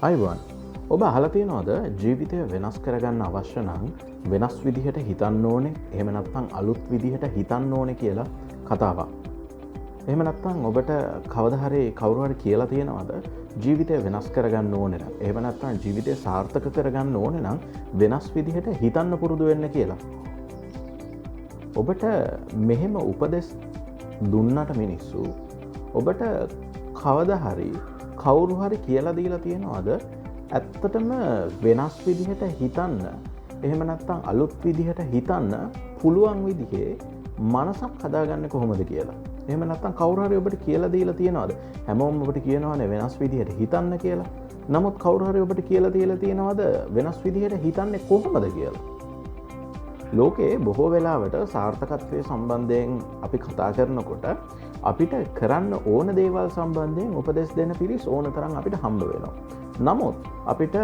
Ivan ඔබ අහලා තියෙනවද ජීවිතය වෙනස් කරගන්න අවශ්‍ය නම් වෙනස් විදිහට හිතන්න ඕනේ එහෙම නැත්නම් අලුත් විදිහට හිතන්න ඕනේ කියලා කතාවක්. එහෙම නැත්නම් ඔබට කවදා හරි කවුරු හරි කියලා තියෙනවද ජීවිතය වෙනස් කරගන්න ඕනේ නම් එහෙම නැත්නම් ජීවිතය සාර්ථක කරගන්න ඕනේ නම් වෙනස් විදිහට හිතන්න පුරුදු වෙන්න කියලා. ඔබට මෙහෙම උපදෙස් දුන්නට මිනිස්සු ඔබට කවදා හරි කවුරු හරි කියලා දීලා තියෙනවද ඇත්තටම වෙනස් විදිහට හිතන්න එහෙම නැත්නම් අලුත් විදිහට හිතන්න පුළුවන් විදිහේ මනසක් හදාගන්නේ කොහොමද කියලා. එහෙම නැත්නම් කවුරු හරි ඔබට කියලා දීලා තියෙනවද හැමෝම ඔබට කියනවානේ වෙනස් විදිහට හිතන්න කියලා. නමුත් කවුරු හරි ඔබට කියලා දීලා තියෙනවද වෙනස් විදිහට හිතන්නේ කොහොමද කියලා. ලෝකේ බොහෝ වෙලාවට සාර්ථකත්වයේ සම්බන්ධයෙන් අපි කතා කරනකොට අපිට කරන්න ඕන දේවල් සම්බන්ධයෙන් උපදෙස් දෙන පිරිස් ඕන තරම් අපිට හම්බ වෙනවා. නමුත් අපිට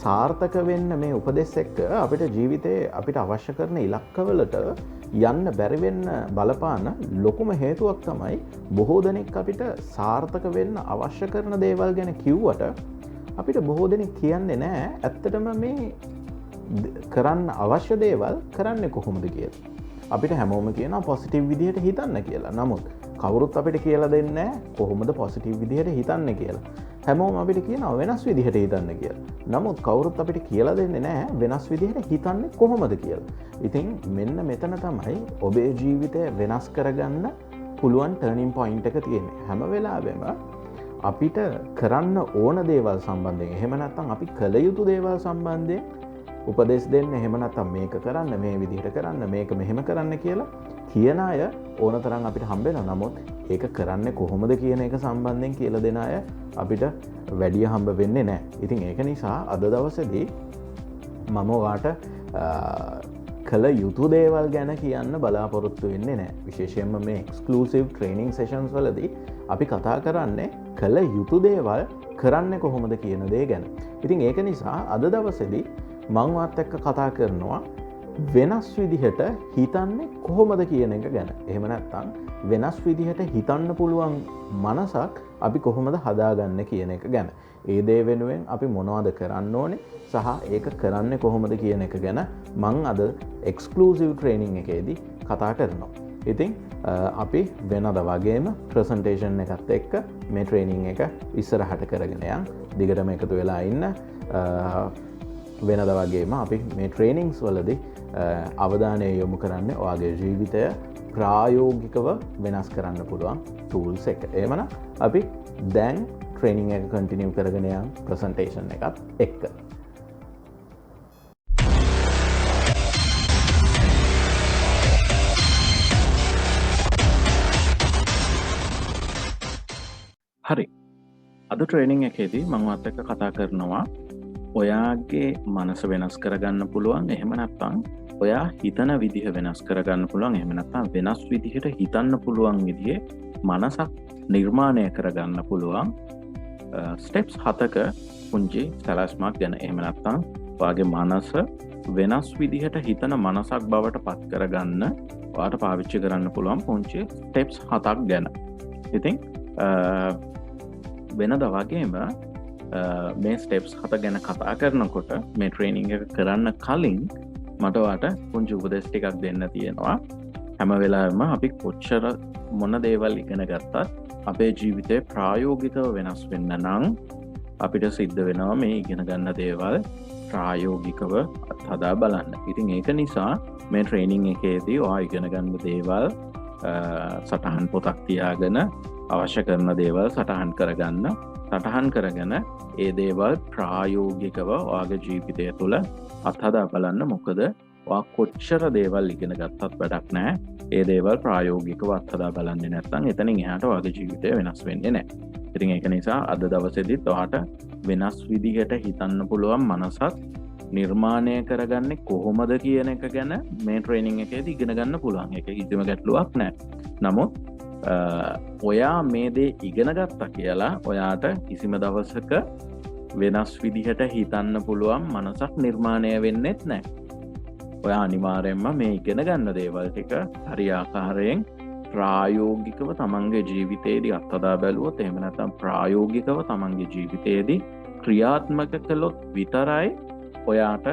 සාර්ථක වෙන්න මේ උපදෙස් එක්ක අපිට ජීවිතේ අපිට අවශ්‍ය කරන ඉලක්කවලට යන්න බැරි වෙන්න බලපාන ලොකුම හේතුවක් තමයි බොහෝ දෙනෙක් අපිට සාර්ථක වෙන්න අවශ්‍ය කරන දේවල් ගැන කිව්වට අපිට බොහෝ දෙනෙක් කියන්නේ නැහැ ඇත්තටම මේ කරන්න අවශ්‍ය දේවල් කරන්නේ කොහොමද කියලා. අපිට හැමෝම කියනවා පොසිටිව් විදිහට හිතන්න කියලා. නමුත් කවුරුත් අපිට කියලා දෙන්නේ නැහැ කොහොමද පොසිටිව් විදිහට හිතන්නේ කියලා. හැමෝම අපිට කියනවා වෙනස් විදිහට හිතන්න කියලා. නමුත් කවුරුත් අපිට කියලා දෙන්නේ නැහැ වෙනස් විදිහට හිතන්නේ කොහොමද කියලා. ඉතින් මෙන්න මෙතන තමයි ඔබේ ජීවිතය වෙනස් කරගන්න පුළුවන් ටර්නින් පොයින්ට් එක තියෙන්නේ. හැම වෙලාවෙම අපිට කරන්න ඕන දේවල් සම්බන්ධයෙන් එහෙම නැත්නම් අපි කළ යුතු දේවල් සම්බන්ධයෙන් උපදෙස් දෙන්න එහෙම නැත්නම් මේක කරන්න මේ විදිහට කරන්න මේක මෙහෙම කරන්න කියලා කියන අය ඕන තරම් අපිට හම්බ වෙනවා. නමුත් ඒක කරන්නේ කොහොමද කියන එක සම්බන්ධයෙන් කියලා දෙන අය අපිට වැඩි හම්බ වෙන්නේ නැහැ. ඉතින් ඒක නිසා අද දවසේදී මම ඔයාට කළ යුතු දේවල් ගැන කියන්න බලාපොරොත්තු වෙන්නේ නැහැ. විශේෂයෙන්ම මේ එක්ස්ක්ලූසිව් ට්‍රේනින් සෙෂන්ස් වලදී අපි කතා කරන්නේ කළ යුතු දේවල් කරන්නේ කොහොමද කියන දේ ගැන. ඉතින් ඒක නිසා අද දවසේදී මං වාත් එක්ක කතා කරනවා වෙනස් විදිහට හිතන්නේ කොහොමද කියන එක ගැන. එහෙම නැත්නම් වෙනස් විදිහට හිතන්න පුළුවන් මනසක් අපි කොහොමද හදාගන්නේ කියන එක ගැන. ඒ දේ වෙනුවෙන් අපි මොනවද කරන්න ඕනේ සහ ඒක කරන්නේ කොහොමද කියන එක ගැන මං අද එක්ස්ක්ලූසිව් ට්‍රේනින් එකේදී කතා කරනවා. ඉතින් අපි වෙනද වගේම ප්‍රසන්ටේෂන් එකත් එක්ක මේ ට්‍රේනින් එක ඉස්සරහට කරගෙන යන් දිගටම එකතු වෙලා ඉන්න. වෙනද වගේම අපි මේ ට්‍රේනිංස් වලදී අවධානය යොමු කරන්න ඔයාගේ ජීවිතය ප්‍රායෝගිකව වෙනස් කරන්න පුළුවන් ටූල්ස් එක. එහෙමනම් අපි දැන් ට්‍රේනිං එක කන්ටිනියු කරගෙන යන ප්‍රසන්ටේෂන් එකත් එක්ක. හරි. අද ට්‍රේනිං එකේදී මම ඔයත් එක්ක කතා කරනවා ඔයාගේ මනස වෙනස් කරගන්න පුළුවන් එහෙම නැත්නම් ඔයා හිතන විදිහ වෙනස් කරගන්න පුළුවන් එහෙම නැත්නම් වෙනස් විදිහට හිතන්න පුළුවන් විදිහේ මනසක් නිර්මාණය කරගන්න පුළුවන් ස්ටෙප්ස් 7ක පුංචි සැලැස්මක් ගැන. එහෙම නැත්නම් ඔයාගේ මනස වෙනස් විදිහට හිතන මනසක් බවට පත් කරගන්න ඔයාට පාවිච්චි කරන්න පුළුවන් පුංචි ස්ටෙප්ස් 7ක් ගැන. ඉතින් වෙනද වගේම මේ ස්ටෙප්ස් 7 ගැන කතා කරනකොට මේ ට්‍රේනිං එක කරන්න කලින් මට ඔයාට පුංචි උපදෙස් ටිකක් දෙන්න තියෙනවා. හැම වෙලාවෙම අපි කොච්චර මොන දේවල් ඉගෙන ගත්තත් අපේ ජීවිතේ ප්‍රායෝගිකව වෙනස් වෙන්න නම් අපිට සිද්ධ වෙනවා මේ ඉගෙන ගන්න දේවල් ප්‍රායෝගිකව අත්හදා බලන්න. ඉතින් ඒක නිසා මේ ට්‍රේනිං එකේදී ඔයා ඉගෙන ගන්න දේවල් සටහන් පොතක් තියාගෙන අවශ්‍ය කරන දේවල් සටහන් කරගෙන ඒ දේවල් ප්‍රායෝගිකව ඔයාගේ ජීවිතය තුළ අත්හදා බලන්න. මොකද ඔයා කොච්චර දේවල් ඉගෙන ගත්තත් වැඩක් නැහැ ඒ දේවල් ප්‍රායෝගිකව අත්හදා බලන්නේ නැත්නම් එතනින් එහාට ඔයාගේ ජීවිතය වෙනස් වෙන්නේ නැහැ. ඉතින් ඒක නිසා අද දවසේදීත් ඔයාට වෙනස් විදිහට හිතන්න පුළුවන් මනසක් නිර්මාණය කරගන්නේ කොහොමද කියන එක ගැන මේ ට්‍රේනිං එකේදී ඉගෙන ගන්න පුළුවන්. ඒක කිසිම ගැටලුවක් නැහැ. නමුත් ඔයා මේ දේ ඉගෙන ගත්තා කියලා ඔයාට කිසිම දවසක වෙනස් විදිහට හිතන්න පුළුවන් මනසක් නිර්මාණය වෙන්නෙත් නැහැ. ඔයා අනිවාර්යෙන්ම මේ ඉගෙන ගන්න දේවල් ටික හරි ආකාරයෙන් ප්‍රායෝගිකව තමන්ගේ ජීවිතයේදී අත්හදා බැලුවොත් එහෙම නැත්නම් ප්‍රායෝගිකව තමන්ගේ ජීවිතයේදී ක්‍රියාත්මක කළොත් විතරයි ඔයාට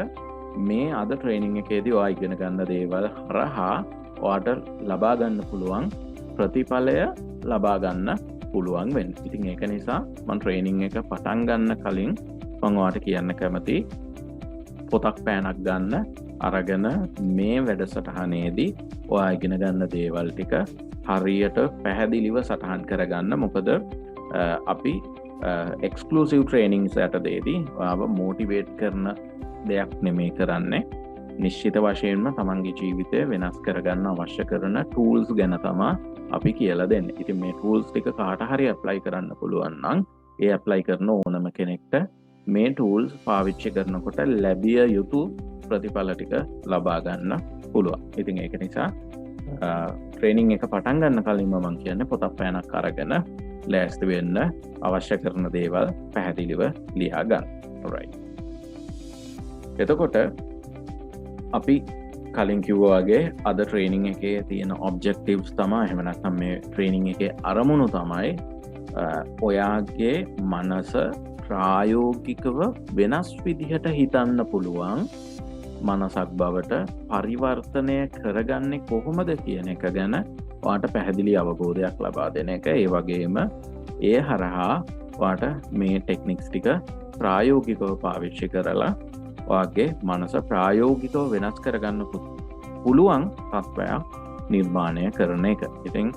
මේ අද ට්‍රේනින් එකේදී ඔයා ඉගෙන ගන්න දේවල් හරහා ඔයාට ලබා ගන්න පුළුවන් ප්‍රතිඵලය ලබා ගන්න පුළුවන් වෙන්නේ. ඉතින් ඒක නිසා මම ට්‍රේනින් එක පටන් ගන්න කලින් මම ඔයාට කියන්න කැමතියි පොතක් පෑනක් ගන්න අරගෙන මේ වැඩසටහනේදී ඔයා ඉගෙන ගන්න දේවල් ටික හරියට පැහැදිලිව සටහන් කරගන්න. මොකද අපි එක්ස්ක්ලූසිව් ට්‍රේනින්ග්ස් යටතේදී ඔයාව මෝටිවේට් කරන දෙයක් නෙමෙයි කරන්නේ. නිශ්චිත වශයෙන්ම තමන්ගේ ජීවිතය වෙනස් කරගන්න අවශ්‍ය කරන ටූල්ස් ගැන තමයි අපි කියලා දෙන්නේ. ඉතින් මේ ටූල්ස් ටික කාට හරි ඇප්ලයි කරන්න පුළුවන් නම් ඒ ඇප්ලයි කරන ඕනම කෙනෙක්ට මේ ටූල්ස් පාවිච්චි කරනකොට ලැබිය යුතු ප්‍රතිඵල ටික ලබා ගන්න පුළුවන්. ඉතින් ඒක නිසා ට්‍රේනින් එක පටන් ගන්න කලින්ම මම කියන්නේ පොතක් පෑනක් අරගෙන ලෑස්ති වෙන්න අවශ්‍ය කරන දේවල් පැහැදිලිව ලියා ගන්න. right. එතකොට අපි කලින් කිව්වා වගේ අද ට්‍රේනින් එකේ තියෙන ඔබ්ජෙක්ටිව්ස් තමයි එහෙම නැත්නම් මේ ට්‍රේනින් එකේ අරමුණු තමයි ඔයාගේ මනස ප්‍රායෝගිකව වෙනස් විදිහට හිතන්න පුළුවන් මනසක් බවට පරිවර්තනය කරගන්නේ කොහොමද කියන එක ගැන ඔයාට පැහැදිලි අවබෝධයක් ලබා දෙන එක. ඒ වගේම ඒ හරහා ඔයාට මේ ටෙක්නික්ස් ටික ප්‍රායෝගිකව පාවිච්චි කරලා ඔයාගේ මනස ප්‍රායෝගිකව වෙනස් කරගන්න පුළුවන් තත්ත්වයක් නිර්මාණය කරන එක. ඉතින්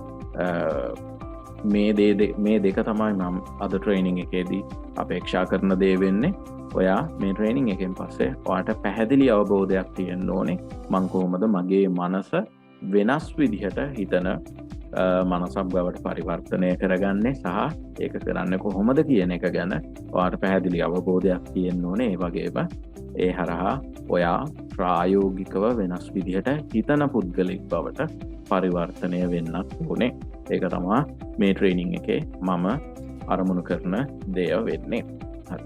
මේ දෙක තමයි මම අද ට්‍රේනින් එකේදී අපේක්ෂා කරන දේ වෙන්නේ. ඔයා මේ ට්‍රේනින් එකෙන් පස්සේ ඔයාට පැහැදිලි අවබෝධයක් තියෙන්න ඕනේ මං කොහොමද මගේ මනස වෙනස් විදිහට හිතන මනසක් බවට පරිවර්තනය කරගන්නේ සහ ඒක කරන්න කොහොමද කියන එක ගැන ඔයාට පැහැදිලි අවබෝධයක් තියෙන්න ඕනේ. ඒ වගේම ඒ හරහා ඔයා ප්‍රායෝගිකව වෙනස් විදිහට හිතන පුද්ගලෙක් බවට පරිවර්තනය වෙන්නත් ඕනේ. ඒක තමයි මේ ට්‍රේනින් එකේ මම අරමුණු කරන දේ වෙන්නේ. හරි.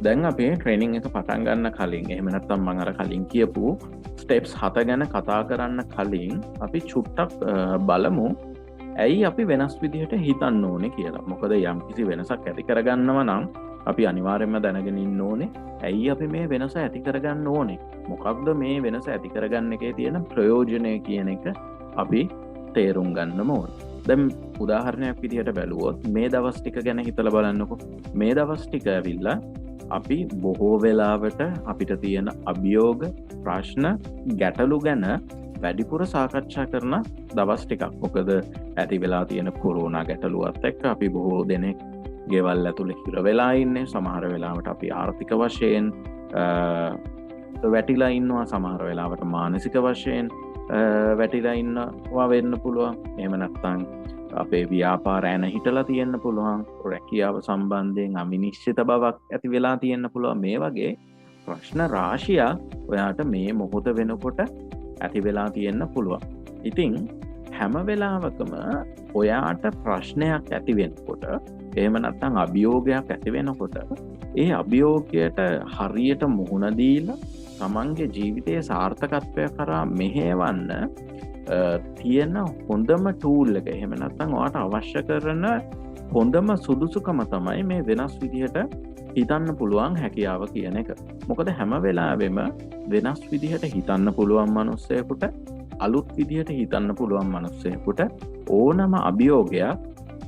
දැන් අපි ට්‍රේනින් එක පටන් ගන්න කලින් එහෙම නැත්නම් මම අර කලින් කියපු ස්ටෙප්ස් 7 ගැන කතා කරන්න කලින් අපි චුට්ටක් බලමු ඇයි අපි වෙනස් විදිහට හිතන්න ඕනේ කියලා. මොකද යම්කිසි වෙනසක් ඇති කරගන්නව නම් අපි අනිවාර්යයෙන්ම දැනගෙන ඉන්න ඕනේ ඇයි අපි මේ වෙනස ඇති කරගන්න ඕනේ. මොකක්ද මේ වෙනස ඇති කරගන්න එකේ තියෙන ප්‍රයෝජනය කියන එක අපි තේරුම් ගන්නම ඕනේ. දැන් උදාහරණයක් විදිහට බැලුවොත් මේ දවස් ටික ගැන හිතලා බලන්නකෝ. මේ දවස් ටික ඇවිල්ලා අපි බොහෝ වෙලාවට අපිට තියෙන අභියෝග ප්‍රශ්න ගැටලු ගැන වැඩිපුර සාකච්ඡා කරන දවස් ටිකක්. මොකද ඇති වෙලා තියෙන කොරෝනා ගැටලුවත් එක්ක අපි බොහෝ දෙනෙක් ගෙවල් ඇතුළේ හිර වෙලා ඉන්නේ. සමහර වෙලාවට අපි ආර්ථික වශයෙන් වැටිලා ඉන්නවා. සමහර වෙලාවට මානසික වශයෙන් වැටිලා ඉන්නවා වෙන්න පුළුවන්. එහෙම නැත්නම් අපේ ව්‍යාපාර ඇන හිටලා තියෙන්න පුළුවන්. රැකියාව සම්බන්ධයෙන් අවිනිශ්චිත බවක් ඇති වෙලා තියෙන්න පුළුවන්. මේ වගේ ප්‍රශ්න රාශියක් ඔයාට මේ මොහොත වෙනකොට ඇති වෙලා තියෙන්න පුළුවන්. ඉතින් හැම වෙලාවකම ඔයාට ප්‍රශ්නයක් ඇති වෙනකොට එහෙම නැත්නම් අභියෝගයක් ඇති වෙනකොට ඒ අභියෝගයට හරියට මුහුණ දීලා තමන්ගේ ජීවිතයේ සාර්ථකත්වය කරා මෙහෙවන්න තියෙන හොඳම ටූල් එක. එහෙම නැත්නම් ඔයාට අවශ්‍ය කරන හොඳම සුදුසුකම තමයි මේ වෙනස් විදිහට හිතන්න පුළුවන් හැකියාව කියන එක. මොකද හැම වෙලාවෙම වෙනස් විදිහට හිතන්න පුළුවන් මනුස්සයෙකුට අලුත් විදිහට හිතන්න පුළුවන් මනුස්සයෙකුට ඕනම අභියෝගයක්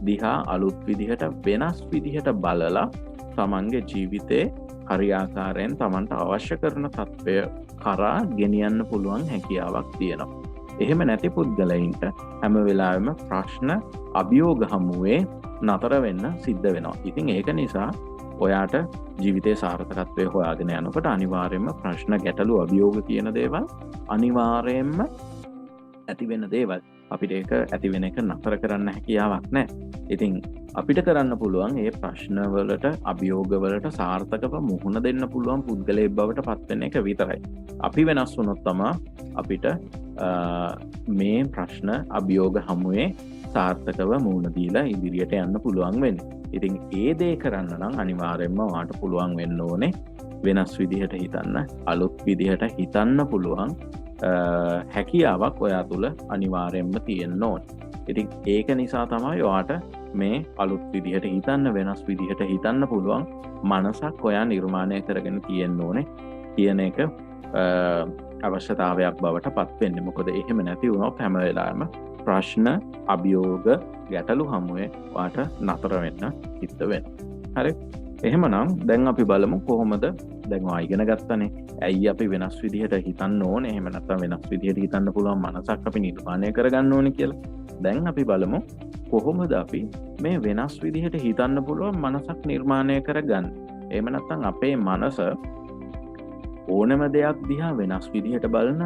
දිහා අලුත් විදිහට වෙනස් විදිහට බලලා තමන්ගේ ජීවිතේ හරියාකාරයෙන් තමන්ට අවශ්‍ය කරන තත්ත්වය කරා ගෙනියන්න පුළුවන් හැකියාවක් තියෙනවා. එහෙම නැති පුද්ගලයින්ට හැම වෙලාවෙම ප්‍රශ්න අභියෝග හමුවේ නතර වෙන්න සිද්ධ වෙනවා. ඉතින් ඒක නිසා ඔයාට ජීවිතයේ සාර්ථකත්වය හොයාගෙන යනකොට අනිවාර්යයෙන්ම ප්‍රශ්න ගැටලු අභියෝග කියන දේවල් අනිවාර්යයෙන්ම ඇති වෙන දේවල්. අපිට ඒක ඇති වෙන එක නතර කරන්න හැකියාවක් නැහැ. ඉතින් අපිට කරන්න පුළුවන් මේ ප්‍රශ්නවලට අභියෝගවලට සාර්ථකව මුහුණ දෙන්න පුළුවන් පුද්ගලයෙක් බවට පත් වෙන එක විතරයි. අපි වෙනස් වුණොත් තමයි අපිට මේ ප්‍රශ්න අභියෝග හමුවේ සාර්ථකව මුහුණ දීලා ඉදිරියට යන්න පුළුවන් වෙන්නේ. ඉතින් ඒ දේ කරන්න නම් අනිවාර්යයෙන්ම ඔයාට පුළුවන් වෙන්න ඕනේ වෙනස් විදිහට හිතන්න, අලුත් විදිහට හිතන්න පුළුවන් හැකියාවක් ඔයා තුළ අනිවාර්යෙන්ම තියෙන්න ඕන. ඉතින් ඒක නිසා තමයි ඔයාට මේ අලුත් විදිහට හිතන්න, වෙනස් විදිහට හිතන්න පුළුවන් මනසක් ඔයා නිර්මාණය කරගෙන තියෙන්න ඕනේ කියන එක අවශ්‍යතාවයක් බවට පත් වෙන්නේ. මොකද එහෙම නැති වුණොත් හැම වෙලාවෙම ප්‍රශ්න, අභියෝග, ගැටලු හමුවේ ඔයාට නතර වෙන්න සිද්ධ වෙනවා. හරි. එහෙමනම් දැන් අපි බලමු කොහොමද දැන් ඔයා ඉගෙන ගත්තනේ ඇයි අපි වෙනස් විදිහට හිතන්න ඕනේ, එහෙම නැත්නම් වෙනස් විදිහට හිතන්න පුළුවන් මනසක් අපි නිර්මාණය කරගන්න ඕනේ කියලා. දැන් අපි බලමු කොහොමද අපි මේ වෙනස් විදිහට හිතන්න පුළුවන් මනසක් නිර්මාණය කරගන්නේ. එහෙම නැත්නම් අපේ මනස ඕනම දෙයක් දිහා වෙනස් විදිහට බලන,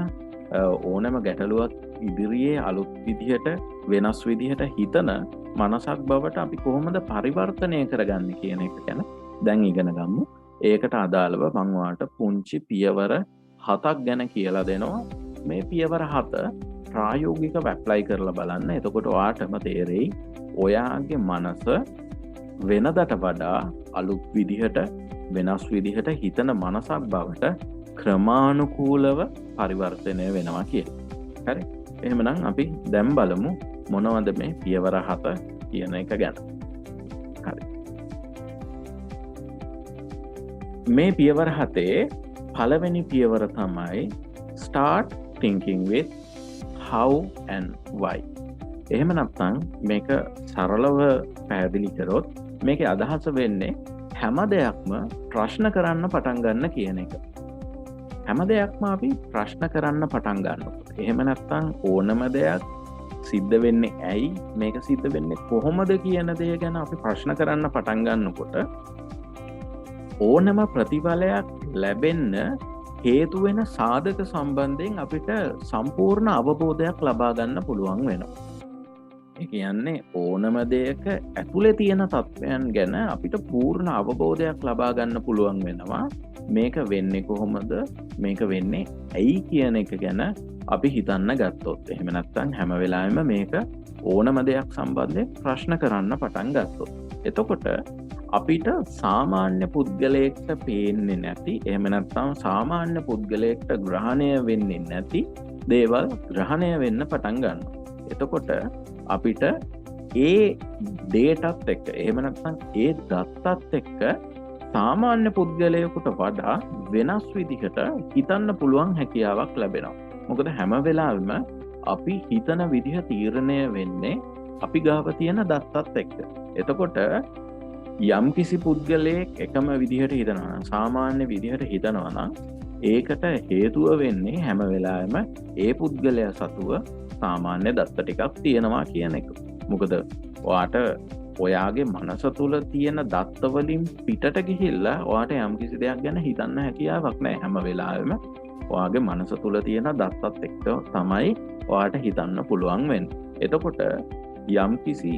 ඕනම ගැටලුවක් ඉදිරියේ අලුත් විදිහට වෙනස් විදිහට හිතන මනසක් බවට අපි කොහොමද පරිවර්තනය කරගන්නේ කියන එක ගැන දැන් ඉගෙන ගමු. ඒකට අදාළව මම ඔයාලට පුංචි පියවර 7ක් ගැන කියලා දෙනවා. මේ පියවර 7 ප්‍රායෝගිකව ඇප්ලයි කරලා බලන්න. එතකොට ඔයාටම තේරෙයි ඔයාගේ මනස වෙනදට වඩා අලුත් විදිහට වෙනස් විදිහට හිතන මනසක් බවට ක්‍රමානුකූලව පරිවර්තනය වෙනවා කියලා. හරි. එහෙමනම් අපි දැන් බලමු මොනවද මේ පියවර 7 කියන එක ගැන. හරි. මේ පියවර 7 පළවෙනි පියවර තමයි start thinking with how and why. එහෙම නැත්නම් මේක සරලව පැහැදිලි කරොත් මේකේ අදහස වෙන්නේ හැම දෙයක්ම ප්‍රශ්න කරන්න පටන් ගන්න කියන එක. හැම දෙයක්ම අපි ප්‍රශ්න කරන්න පටන් ගන්නකොට. එහෙම නැත්නම් ඕනම දෙයක් සිද්ධ වෙන්නේ ඇයි, මේක සිද්ධ වෙන්නේ කොහොමද කියන දේ ගැන අපි ප්‍රශ්න කරන්න පටන් ගන්නකොට ඕනම ප්‍රතිඵලයක් ලැබෙන්න හේතු වෙන සාධක සම්බන්ධයෙන් අපිට සම්පූර්ණ අවබෝධයක් ලබා ගන්න පුළුවන් වෙනවා. ඒ කියන්නේ ඕනම දෙයක ඇතුලේ තියෙන තත්ත්වයන් ගැන අපිට පූර්ණ අවබෝධයක් ලබා ගන්න පුළුවන් වෙනවා. මේක වෙන්නේ කොහොමද, මේක වෙන්නේ ඇයි කියන එක ගැන අපි හිතන්න ගත්තොත්. එහෙම නැත්නම් හැම වෙලාවෙම මේක ඕනම දෙයක් සම්බන්ධයෙන් ප්‍රශ්න කරන්න පටන් ගත්තොත්. එතකොට අපිට සාමාන්‍ය පුද්ගලයෙක්ට පේන්නේ නැති, එහෙම නැත්නම් සාමාන්‍ය පුද්ගලයෙක්ට ග්‍රහණය වෙන්නේ නැති දේවල් ග්‍රහණය වෙන්න පටන් ගන්නවා. එතකොට අපිට ඒ ඩේටත් එක්ක, එහෙම නැත්නම් ඒ දත්තත් එක්ක සාමාන්‍ය පුද්ගලයෙකුට වඩා වෙනස් විදිහට හිතන්න පුළුවන් හැකියාවක් ලැබෙනවා. මොකද හැම වෙලාවෙම අපි හිතන විදිහ තීරණය වෙන්නේ අපි ගාව තියෙන දත්තත් එක්ක. එතකොට යම් කිසි පුද්ගලයෙක් එකම විදිහට හිතනවා නම්, සාමාන්‍ය විදිහට හිතනවා නම් ඒකට හේතුව වෙන්නේ හැම වෙලාවෙම ඒ පුද්ගලයා සතුව සාමාන්‍ය දත්ත ටිකක් තියෙනවා කියන එක. මොකද ඔයාට ඔයාගේ මනස තුළ තියෙන දත්තවලින් පිටට ගිහිල්ලා ඔයාට යම් කිසි දෙයක් ගැන හිතන්න හැකියාවක් නැහැ. හැම වෙලාවෙම ඔයාගේ මනස තුළ තියෙන දත්තත් එක්ක තමයි ඔයාට හිතන්න පුළුවන් වෙන්නේ. එතකොට යම් කිසි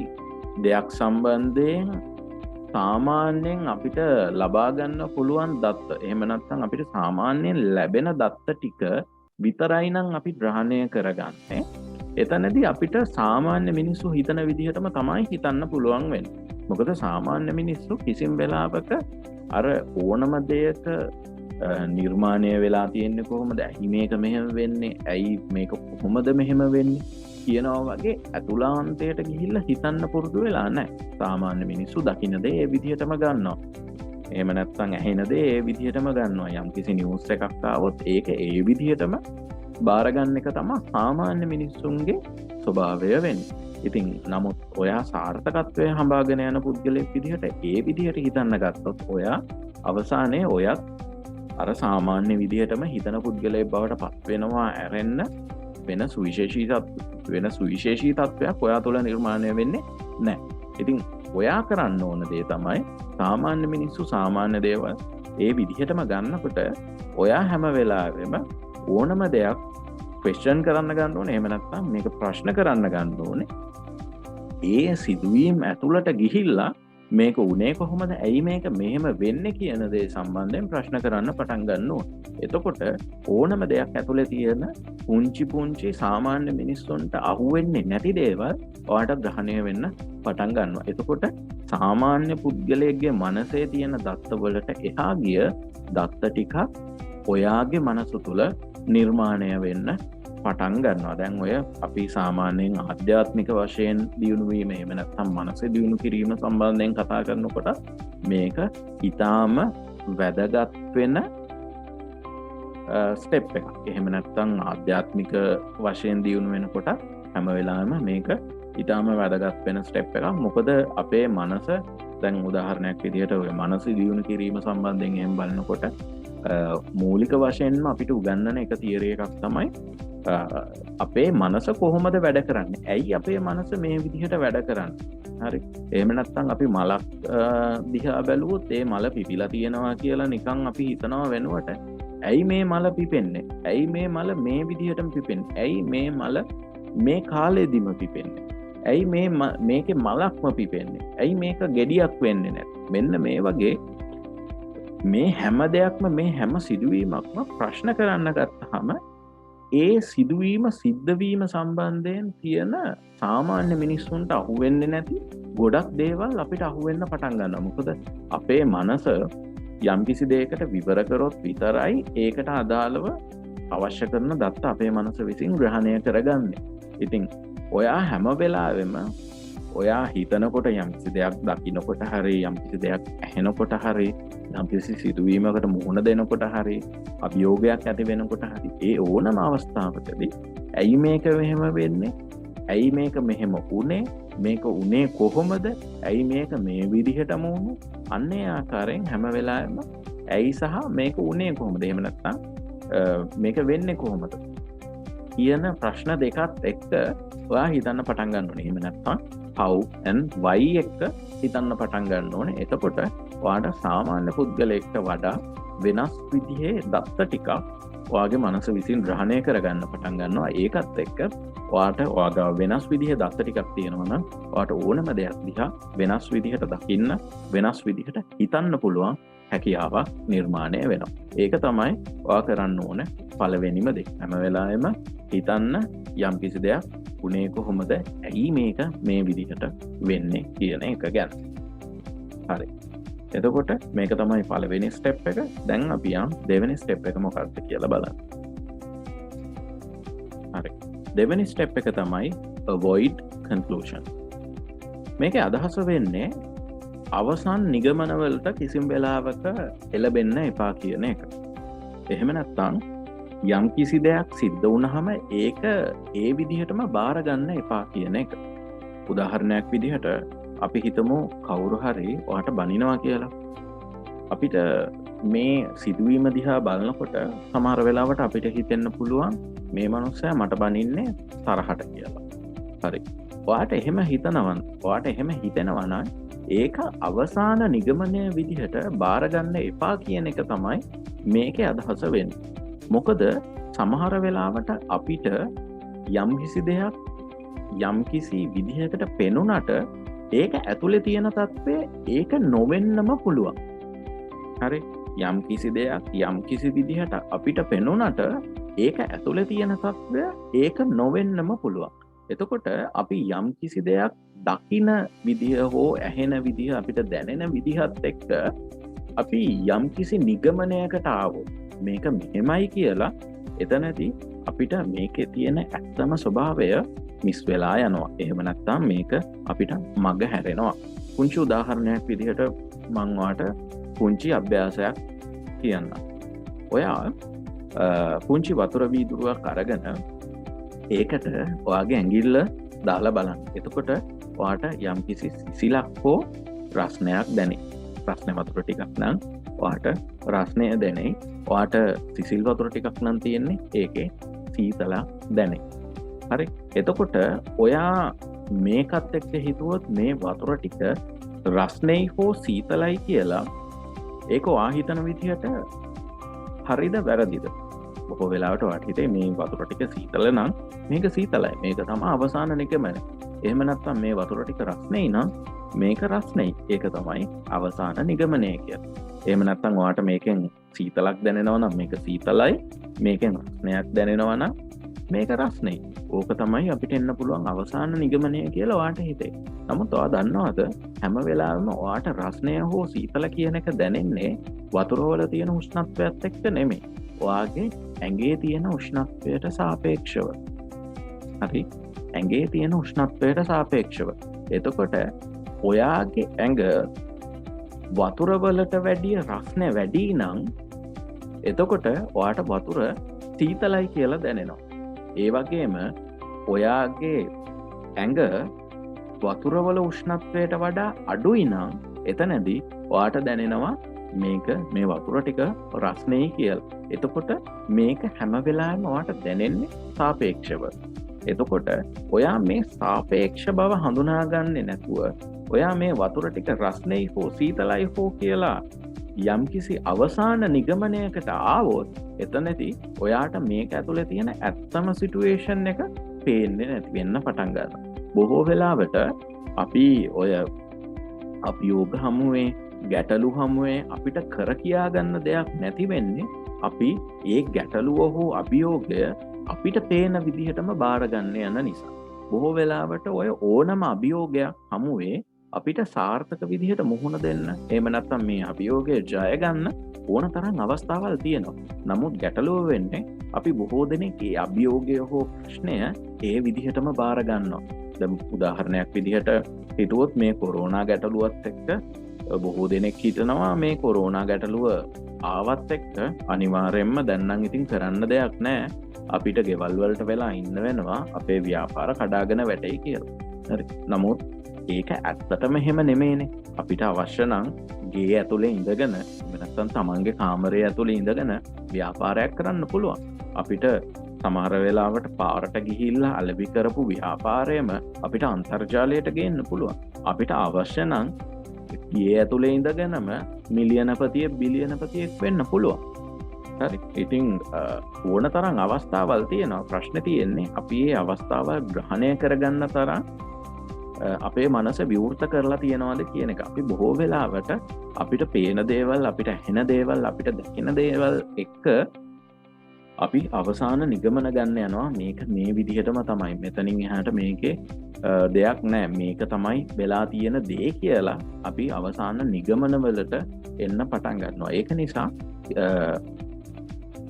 දෙයක් සම්බන්ධයෙන් සාමාන්‍යයෙන් අපිට ලබා ගන්න පුළුවන් දත්ත, එහෙම නැත්නම් අපිට සාමාන්‍යයෙන් ලැබෙන දත්ත ටික විතරයි නම් අපි ග්‍රහණය කරගන්නේ. එතනදී අපිට සාමාන්‍ය මිනිස්සු හිතන විදිහටම තමයි හිතන්න පුළුවන් වෙන්නේ. මොකද සාමාන්‍ය මිනිස්සු කිසිම වෙලාවක අර ඕනම දෙයක නිර්මාණය වෙලා තියෙන්නේ කොහොමද, ඇයි මේක මෙහෙම වෙන්නේ, ඇයි මේක කොහොමද මෙහෙම වෙන්නේ කියනවා වගේ ඇතුළාන්තයට ගිහිල්ලා හිතන්න පුරුදු වෙලා නැහැ. සාමාන්‍ය මිනිස්සු දකින්න දේ ඒ විදිහටම ගන්නවා. එහෙම නැත්නම් ඇහෙන දේ ඒ විදිහටම ගන්නවා. යම් කිසි නිවුස් එකක් ආවොත් ඒක ඒ විදිහටම බාරගන්න එක තමයි සාමාන්‍ය මිනිස්සුන්ගේ ස්වභාවය වෙන්නේ. ඉතින් නමුත් ඔයා සාර්ථකත්වය හඹාගෙන යන පුද්ගලයෙක් විදිහට ඒ විදිහට හිතන්න ගත්තොත් ඔයා අවසානයේ ඔයත් අර සාමාන්‍ය විදිහටම හිතන පුද්ගලයෙක් බවට පත් වෙනවා ඇරෙන්න වෙන සුවිශේෂී තත්වයක් ඔයා තුළ නිර්මාණය වෙන්නේ නැහැ. ඉතින් ඔයා කරන්න ඕන දේ තමයි සාමාන්‍ය මිනිස්සු සාමාන්‍ය දේවල් ඒ විදිහටම ගන්නකොට ඔයා හැම වෙලාවෙම ඕනම දෙයක් ක්වෙස්චන් කරන්න ගන්න ඕනේ. එහෙම නැත්නම් මේක ප්‍රශ්න කරන්න ගන්න ඕනේ. ඒ සිදුවීම් ඇතුළට ගිහිල්ලා මේක උනේ කොහොමද, ඇයි මේක මෙහෙම වෙන්නේ කියන දේ සම්බන්ධයෙන් ප්‍රශ්න කරන්න පටන් ගන්න ඕනේ. එතකොට ඕනම දෙයක් ඇතුලේ තියෙන පුංචි සාමාන්‍ය මිනිස්සුන්ට අහුවෙන්නේ නැති දේවල් ඔයාට ග්‍රහණය වෙන්න පටන් ගන්නවා. එතකොට සාමාන්‍ය පුද්ගලයෙක්ගේ මනසේ තියෙන දත්තවලට එහා ගිය දත්ත ටිකක් ඔයාගේ මනස තුළ නිර්මාණය වෙන්න පටන් ගන්නවා. දැන් ඔය අපි සාමාන්‍යයෙන් ආධ්‍යාත්මික වශයෙන් දියුණුවීම එහෙම නැත්නම් මනස දියුණු කිරීම සම්බන්ධයෙන් කතා කරනකොට මේක ඊටාම වැදගත් වෙන ස්ටෙප් එකක්. එහෙම නැත්නම් ආධ්‍යාත්මික වශයෙන් දියුණු වෙනකොට හැම වෙලාවෙම මේක ඊටාම වැදගත් වෙන ස්ටෙප් එකක්. මොකද අපේ මනස දැන් උදාහරණයක් විදිහට ඔය මනස දියුණු කිරීම සම්බන්ධයෙන් එහෙම බලනකොට මූලික වශයෙන්ම අපිට උගන්වන එක තියරි එකක් තමයි අපේ මනස කොහොමද වැඩ කරන්නේ? ඇයි අපේ මනස මේ විදිහට වැඩ කරන්නේ? හරි. එහෙම නැත්නම් අපි මලක් දිහා බැලුවොත් ඒ මල පිපිලා තියෙනවා කියලා නිකන් අපි හිතනවා වෙනුවට ඇයි මේ මල පිපෙන්නේ? ඇයි මේ මල මේ විදිහටම පිපෙන්නේ? ඇයි මේ මල මේ කාලෙදිම පිපෙන්නේ? ඇයි මේකේ මලක්ම පිපෙන්නේ? ඇයි මේක ගෙඩියක් වෙන්නේ නැත්තේ? මෙන්න මේ වගේ මේ හැම දෙයක්ම මේ හැම සිදුවීමක්ම ප්‍රශ්න කරන්න ගත්තාම ඒ සිදුවීම සිද්ධවීම සම්බන්ධයෙන් තියෙන සාමාන්‍ය මිනිස්සුන්ට අහුවෙන්නේ නැති ගොඩක් දේවල් අපිට අහුවෙන්න පටන් ගන්නවා. මොකද අපේ මනස යම්කිසි දෙයකට විවර කරොත් විතරයි ඒකට අදාළව අවශ්‍ය කරන දත්ත අපේ මනස විසින් ග්‍රහණය කරගන්නේ. ඉතින් ඔයා හැම වෙලාවෙම ඔයා හිතනකොට යම්කිසි දෙයක් දකින්නකොට හරි යම්කිසි දෙයක් ඇහෙනකොට හරි යම්කිසි සිදුවීමකට මුහුණ දෙනකොට හරි අභියෝගයක් ඇති වෙනකොට හරි ඒ ඕනම අවස්ථාවකදී ඇයි මේක මෙහෙම වෙන්නේ? ඇයි මේක මෙහෙම වුනේ? මේක උනේ කොහොමද? ඇයි මේක මේ විදිහටම වුනේ? අන්නේ ආකාරයෙන් හැම වෙලාවෙම ඇයි සහ මේක උනේ කොහොමද? එහෙම නැත්නම් මේක වෙන්නේ කොහොමද? කියන ප්‍රශ්න දෙකත් එක්ක ඔයා හිතන්න පටන් ගන්න ඕනේ. එහෙම නැත්නම් how and why එක්ක හිතන්න පටන් ගන්න ඕනේ. එතකොට ඔයාට සාමාන්‍ය පුද්ගලයෙක්ට වඩා වෙනස් විදිහේ දත්ත ටිකක් ඔයාගේ මනස විසින් ග්‍රහණය කරගන්න පටන් ගන්නවා. ඒකත් එක්ක ඔයාට ඔයාගේ වෙනස් විදිහේ දත්ත ටිකක් තියෙනවා නම් ඔයාට ඕනම දෙයක් දිහා වෙනස් විදිහට දකින්න, වෙනස් විදිහට හිතන්න පුළුවන් හැකියාවක් නිර්මාණය වෙනවා. ඒක තමයි ඔයා කරන්න ඕන පළවෙනිම දේ. හැම වෙලාවෙම හිතන්න යම්කිසි දෙයක් උනේ කොහොමද? ඇයි මේක මේ විදිහට වෙන්නේ කියන එක ගැන. හරි. එතකොට මේක තමයි පළවෙනි ස්ටෙප් එක. දැන් අපි යම් දෙවෙනි ස්ටෙප් එක මොකක්ද කියලා බලන්න. හරි. දෙවෙනි ස්ටෙප් එක තමයි avoid conclusion. මේකේ අදහස වෙන්නේ අවසන් නිගමනවලට කිසිම වෙලාවක එළබෙන්න එපා කියන එක. එහෙම නැත්නම් යම් කිසි දෙයක් සිද්ධ වුණාම ඒක ඒ විදිහටම බාර ගන්න එපා කියන එක. උදාහරණයක් විදිහට අපි හිතමු කවුරු හරි ඔයාට බනිනවා කියලා. අපිට මේ සිදුවීම දිහා බලනකොට සමහර වෙලාවට අපිට හිතෙන්න පුළුවන් මේ මනුස්සයා මට බනින්නේ තරහට කියලා. හරි. ඔයාට එහෙම හිතෙනවා නම් ඒක අවසාන නිගමනය විදිහට බාර ගන්න එපා කියන එක තමයි මේකේ අදහස වෙන්නේ. මොකද සමහර වෙලාවට අපිට යම්කිසි දෙයක් යම්කිසි විදිහකට පෙනුනට ඒක ඇතුලේ තියෙන තත්ත්වය ඒක නොවෙන්නම පුළුවන්. හරි. යම්කිසි දෙයක් යම්කිසි විදිහට අපිට පෙනුනට ඒක ඇතුලේ තියෙන තත්ත්වය ඒක නොවෙන්නම පුළුවන්. එතකොට අපි යම්කිසි දෙයක් දකින විදිහ හෝ ඇහෙන විදිහ අපිට දැනෙන විදිහත් එක්ක අපි යම්කිසි නිගමනයකට ආවොත් මේක මෙහෙමයි කියලා එතනදී අපිට මේකේ තියෙන ඇත්තම ස්වභාවය මිස් වෙලා යනවා. එහෙම නැත්නම් මේක අපිට මග හැරෙනවා. පුංචි උදාහරණයක් විදිහට මම ඔයාට පුංචි අභ්‍යාසයක් කියන්නම්. ඔයා පුංචි වතුර වීදුරුවක් අරගෙන ඒකට ඔයාගේ ඇඟිල්ල දාලා බලන්න. එතකොට ඔයාට යම්කිසි සිසිලක් හෝ රස්නයක් දැනේ. රස්නේ වතුර ටිකක් නම් ඔයාට රස්නය දැනේ. ඔයාට සිසිල් වතුර ටිකක් නම් තියෙන්නේ ඒකේ සීතලක් දැනේ. හරි. එතකොට ඔයා මේකත් එක්ක හිතුවොත් මේ වතුර ටික රස්නේ හෝ සීතලයි කියලා ඒක ඔයා හිතන විදිහට හරිද වැරදිද? බොහෝ වෙලාවට ඔයාට හිතේ මේ වතුර ටික සීතල නම් මේක සීතලයි. මේක තමයි අවසාන නිගමනය. එහෙම නැත්නම් මේ වතුර ටික රස්නේ නම් මේක රස්නේ. ඒක තමයි අවසාන නිගමනය කියන්නේ. එහෙම නැත්නම් ඔයාට මේකෙන් සීතලක් දැනෙනවා නම් මේක සීතලයි. මේකෙන් රස්නයක් දැනෙනවා නම් මේක රස්නේ. ඕක තමයි අපිට එන්න පුළුවන් අවසාන නිගමනය කියලා ඔයාට හිතේ. නමුත් ඔයා දන්නවද හැම වෙලාවෙම ඔයාට රස්නය හෝ සීතල කියන එක දැනෙන්නේ වතුර වල තියෙන උෂ්ණත්වයත් එක්ක නෙමෙයි. ඔයාගේ ඇඟේ තියෙන උෂ්ණත්වයට සාපේක්ෂව. හරි, ඇඟේ තියෙන උෂ්ණත්වයට සාපේක්ෂව. එතකොට ඔයාගේ ඇඟ වතුරවලට වැඩිය රස්නය වැඩි නම් එතකොට ඔයාට වතුර සීතලයි කියලා දැනෙනවා. ඒ වගේම ඔයාගේ ඇඟ වතුරවල උෂ්ණත්වයට වඩා අඩුයි නම් එතනදී ඔයාට දැනෙනවා මේක මේ වතුර ටික රස්නේ කියලා. එතකොට මේක හැම වෙලාවෙම ඔයාට දැනෙන්නේ සාපේක්ෂව. එතකොට ඔයා මේ සාපේක්ෂ බව හඳුනාගන්නේ නැතුව ඔයා මේ වතුර ටික රස්නේ හෝ සීතලයි හෝ කියලා යම්කිසි අවසාන නිගමනයකට ආවොත් එතනදී ඔයාට මේක ඇතුලේ තියෙන ඇත්තම සිටුේෂන් එක පේන්නේ නැති වෙන්න පටන් ගන්නවා. බොහෝ වෙලාවට අපි ඔය අභියෝග හමුවේ ගැටලු හමුවේ අපිට කර කියා ගන්න දෙයක් නැති වෙන්නේ අපි ඒ ගැටලුව හෝ අභියෝගය අපිට පේන විදිහටම බාර ගන්න යන නිසා. බොහෝ වෙලාවට ඔය ඕනම අභියෝගයක් හමුවේ අපිට සාර්ථක විදිහට මුහුණ දෙන්න, එහෙම නැත්නම් මේ අභියෝගය ජය ගන්න ඕන තරම් අවස්ථාවල් තියෙනවා. නමුත් ගැටලුව වෙන්නේ අපි බොහෝ දෙනෙක් ඒ අභියෝගය හෝ ප්‍රශ්නය ඒ විදිහටම බාර ගන්නවා. දැන් උදාහරණයක් විදිහට හිතුවොත් මේ කොරෝනා ගැටලුවත් එක්ක බොහෝ දෙනෙක් හිතනවා මේ කොරෝනා ගැටලුව ආවත් එක්ක අනිවාර්යයෙන්ම දැන් නම් ඉතින් කරන්න දෙයක් නැහැ. අපිට ගෙවල් වලට වෙලා ඉන්න වෙනවා, අපේ ව්‍යාපාර කඩාගෙන වැටෙයි කියලා. හරි. නමුත් ඒක ඇත්තටම එහෙම නෙමෙයිනේ. අපිට අවශ්‍ය නම් ගේ ඇතුලේ ඉඳගෙන නැත්නම් තමන්ගේ කාමරය ඇතුලේ ඉඳගෙන ව්‍යාපාරයක් කරන්න පුළුවන්. අපිට සමහර වෙලාවට පාරට ගිහිල්ලා අලෙවි කරපු ව්‍යාපාරයම අපිට අන්තර්ජාලයට ගේන්න පුළුවන්. අපිට අවශ්‍ය නම් ගේ ඇතුලේ ඉඳගෙනම මිලියනපතිය බිලියනපතියෙක් වෙන්න පුළුවන්. හරි. ඉතින් ඕන තරම් අවස්ථාවල් තියෙනවා. ප්‍රශ්නේ තියෙන්නේ අපි මේ අවස්ථාවල් ග්‍රහණය කරගන්න තරම් අපේ මනස විවෘත කරලා තියනවාද කියන එක. අපි බොහෝ වෙලාවට අපිට පේන දේවල්, අපිට ඇහෙන දේවල්, අපිට දැකෙන දේවල් එක්ක අපි අවසාන නිගමන ගන්න යනවා මේක මේ විදිහටම තමයි, මෙතනින් එහාට මේකේ දෙයක් නෑ, මේක තමයි වෙලා තියෙන දේ කියලා අපි අවසාන නිගමනවලට එන්න පටන් ගන්නවා. ඒක නිසා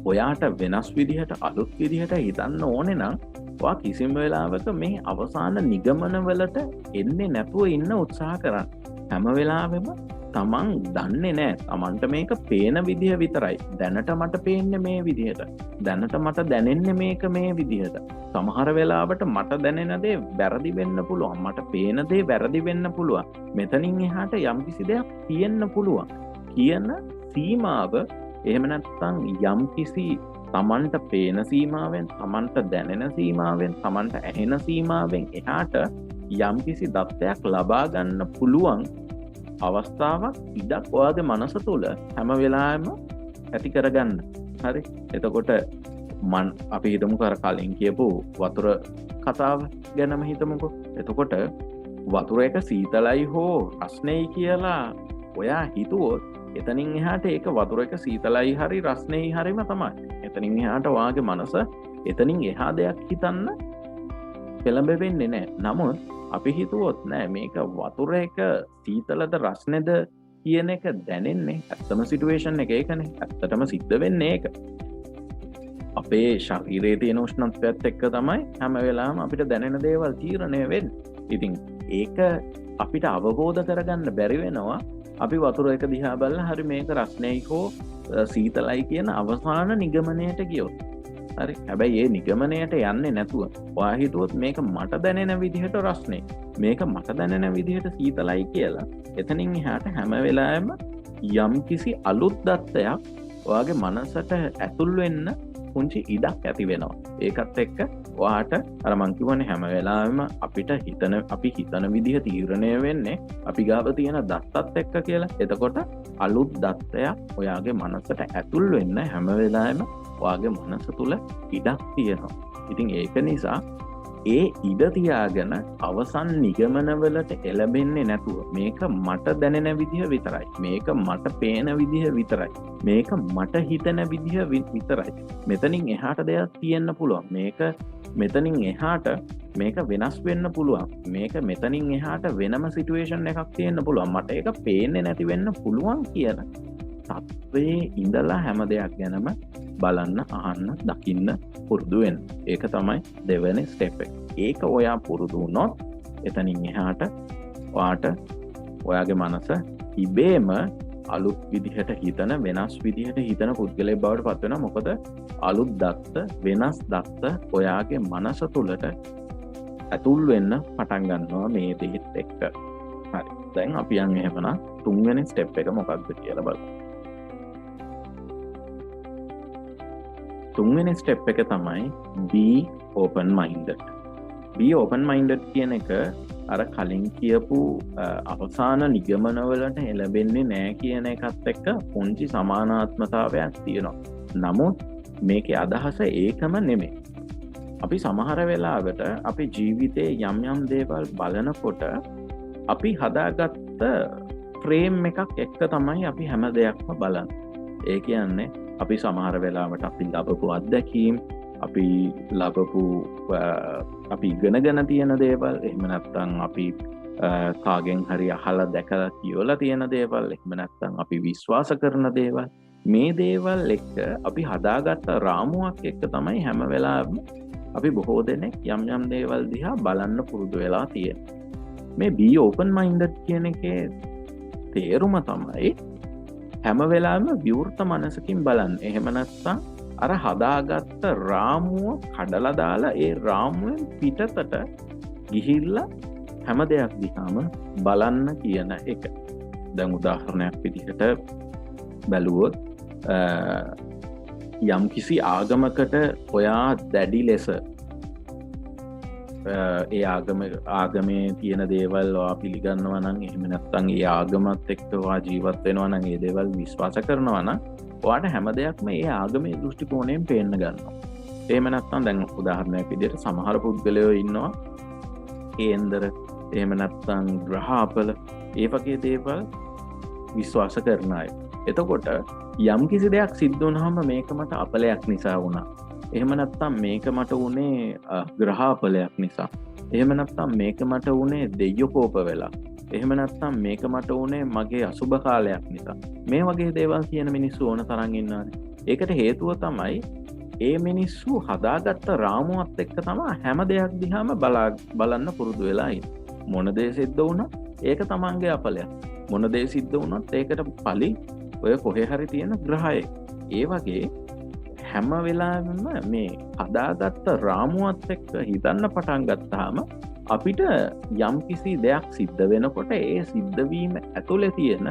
ඔයාට වෙනස් විදිහට අලුත් විදිහට හිතන්න ඕනේ නම් ඔයා කිසිම වෙලාවක මේ අවසාන නිගමනවලට එන්නේ නැතුව ඉන්න උත්සාහ කරන්න. හැම වෙලාවෙම තමන් දන්නේ නෑ, තමන්ට මේක පේන විදිහ විතරයි. දැනට මට පේන්නේ මේ විදිහට, දැනට මට දැනෙන්නේ මේක මේ විදිහට. සමහර වෙලාවට මට දැනෙන දේ වැරදි වෙන්න පුළුවන්, මට පේන දේ වැරදි වෙන්න පුළුවන්, මෙතනින් එහාට යම්කිසි දෙයක් තියෙන්න පුළුවන් කියන සීමාව, එහෙම නැත්නම් යම්කිසි තමන්ට පේන සීමාවෙන්, තමන්ට දැනෙන සීමාවෙන්, තමන්ට ඇහෙන සීමාවෙන් එහාට යම්කිසි දත්තයක් ලබා ගන්න පුළුවන් අවස්ථාවක්, ඉඩක් ඔයාගේ මනස තුළ හැම වෙලාවෙම ඇති කරගන්න. හරි. එතකොට අපි හිතමු කලින් කියපු වතුර කතාව ගැනම හිතමුකෝ. එතකොට වතුර එක සීතලයි හෝ රස්නෙයි කියලා ඔයා හිතුවොත් එතනින් එහාට ඒක වතුර එක සීතලයි හරි රස්නෙයි හරිම තමයි. එතනින් එහාට ඔයාගේ මනස එතනින් එහා දෙයක් හිතන්න පෙළඹෙන්නේ නැහැ. නමුත් අපි හිතුවොත් නෑ මේක වතුර එක සීතලද රස්නෙද කියන එක දැනෙන්නේ ඇත්තම සිටුේෂන් එක ඒකනේ. ඇත්තටම සිද්ධ වෙන්නේ ඒක. අපේ ශරීරයේ තියෙන උෂ්ණත්වයත් එක්ක තමයි හැම වෙලාවෙම අපිට දැනෙන දේවල් තීරණය වෙන්නේ. ඉතින් ඒක අපිට අවබෝධ කරගන්න බැරි වෙනවා අපි වතුර එක දිහා බලලා හරි මේක රස්නෙයි හෝ සීතලයි කියන අවසාන නිගමනයට ගියොත්. හරි. හැබැයි ඒ නිගමනයට යන්නේ නැතුව ඔයා හිතුවොත් මේක මට දැනෙන විදිහට රස්නේ, මේක මට දැනෙන විදිහට සීතලයි කියලා එතනින් එහාට හැම වෙලාවෙම යම්කිසි අලුත් දත්තයක් ඔයාගේ මනසට ඇතුල් වෙන්න පුංචි ඉඩක් ඇති වෙනවා. ඒකත් එක්ක ඔයාට අර මං කියවනේ හැම වෙලාවෙම අපි හිතන විදිහ තීරණය වෙන්නේ අපි ගාව තියෙන දත්තත් එක්ක කියලා. එතකොට අලුත් දත්තයක් ඔයාගේ මනසට ඇතුල් වෙන්න හැම වෙලාවෙම ඔයාගේ මනස තුළ ඉඩක් තියෙනවා. ඉතින් ඒක නිසා ඒ ඉඩ තියාගෙන අවසන් නිගමනවලට එළඹෙන්නේ නැතුව මේක මට දැනෙන විදිහ විතරයි, මේක මට පේන විදිහ විතරයි, මේක මට හිතන විදිහ විතරයි, මෙතනින් එහාට දෙයක් තියෙන්න පුළුවන්, මේක මෙතනින් එහාට මේක වෙනස් වෙන්න පුළුවන්, මේක මෙතනින් එහාට වෙනම සිටුේෂන් එකක් තියෙන්න පුළුවන්, මට ඒක පේන්නේ නැති වෙන්න පුළුවන් කියන තත්ත්වයේ ඉඳලා හැම දෙයක් ගැනම බලන්න, අහන්න, දකින්න පුරුදු වෙන්න. ඒක තමයි දෙවෙනි ස්ටෙප් එක. ඒක ඔයා පුරුදු වුණොත් එතනින් එහාට ඔයාගේ මනස ඉබේම අලුත් විදිහට හිතන, වෙනස් විදිහට හිතන පුද්ගලයෙක් බවට පත් වෙනවා. මොකද අලුත් දත්ත, වෙනස් දත්ත ඔයාගේ මනස තුළට ඇතුල් වෙන්න පටන් ගන්නවා මේ දෙයත් එක්ක. හරි. දැන් අපි යන් එහෙමනම් තුන්වෙනි ස්ටෙප් එක මොකක්ද කියලා බලමු. තුන්වෙනි ස්ටෙප් එක තමයි be open minded. be open minded කියන එක අර කලින් කියපු අවසාන නිගමනවලට එළඹෙන්නේ නෑ කියන එකත් එක්ක පුංචි සමානාත්මතාවයක් තියෙනවා. නමුත් මේකේ අදහස ඒකම නෙමෙයි. අපි සමහර වෙලාවට අපි ජීවිතේ යම් යම් දේවල් බලනකොට අපි හදාගත්ත ෆ්‍රේම් එකක් එක්ක තමයි අපි හැම දෙයක්ම බලන්නේ. ඒ කියන්නේ අපි සමහර වෙලාවට අපි ලබපු අත්දැකීම්, අපි ලබපු අපි ඉගෙනගෙන තියෙන දේවල්, එහෙම නැත්නම් අපි කාගෙන් හරි අහලා දැකලා කියවලා තියෙන දේවල්, එහෙම නැත්නම් අපි විශ්වාස කරන දේවල්, මේ දේවල් එක්ක අපි හදාගත්ත රාමුවක් එක්ක තමයි හැම වෙලාවෙම අපි බොහෝ දෙනෙක් යම් යම් දේවල් දිහා බලන්න පුරුදු වෙලා තියෙන්නේ. මේ be open minded කියන එකේ තේරුම තමයි හැම වෙලාවෙම විවෘත මනසකින් බලන්න. එහෙම නැත්නම් අර හදාගත්ත රාමුව කඩලා දාලා ඒ රාමුවෙන් පිටතට ගිහිල්ලා හැම දෙයක් දිහාම බලන්න කියන එක. දැන් උදාහරණයක් විදිහට බැලුවොත් යම් කිසි ආගමකට ඔයා දැඩි ලෙස ඒ ආගමේ තියෙන දේවල් ඔයා පිළිගන්නවා නම්, එහෙම නැත්නම් ඒ ආගමත් එක්ක ඔයා ජීවත් වෙනවා නම්, ඒ දේවල් විශ්වාස කරනවා නම් ඔයාට හැම දෙයක්ම ඒ ආගමේ දෘෂ්ටි කෝණයෙන් පේන්න ගන්නවා. එහෙම නැත්නම් දැන් උදාහරණයක් විදිහට සමහර පුද්ගලයෝ ඉන්නවා කේන්දර, එහෙම නැත්නම් ග්‍රහපල, ඒ වගේ දේවල් විශ්වාස කරන අය. එතකොට යම් කිසි දෙයක් සිද්ධ වුණාම මේක මට අපලයක් නිසා වුණා, එහෙම නැත්නම් මේක මට උනේ ග්‍රහපලයක් නිසා, එහෙම නැත්නම් මේක මට උනේ දෙයියෝ කෝප වෙලා, එහෙම නැත්නම් මේක මට උනේ මගේ අසුබ කාලයක් නිසා, මේ වගේ දේවල් කියන මිනිස්සු ඕන තරම් ඉන්නවානේ. ඒකට හේතුව තමයි ඒ මිනිස්සු හදාගත්ත රාමුවත් එක්ක තමයි හැම දෙයක් දිහාම බලන්න පුරුදු වෙලා ඉන්නේ. මොන දේ සිද්ධ වුණත් ඒක තමන්ගේ අපලයක්. මොන දේ සිද්ධ වුණත් ඒකට පලි ඔය කොහේ හරි තියෙන ග්‍රහයෙක්. ඒ වගේ හැම වෙලාවෙම මේ හදාගත්ත රාමුවත් එක්ක හිතන්න පටන් ගත්තාම අපිට යම් කිසි දෙයක් සිද්ධ වෙනකොට ඒ සිද්ධවීම ඇතුලේ තියෙන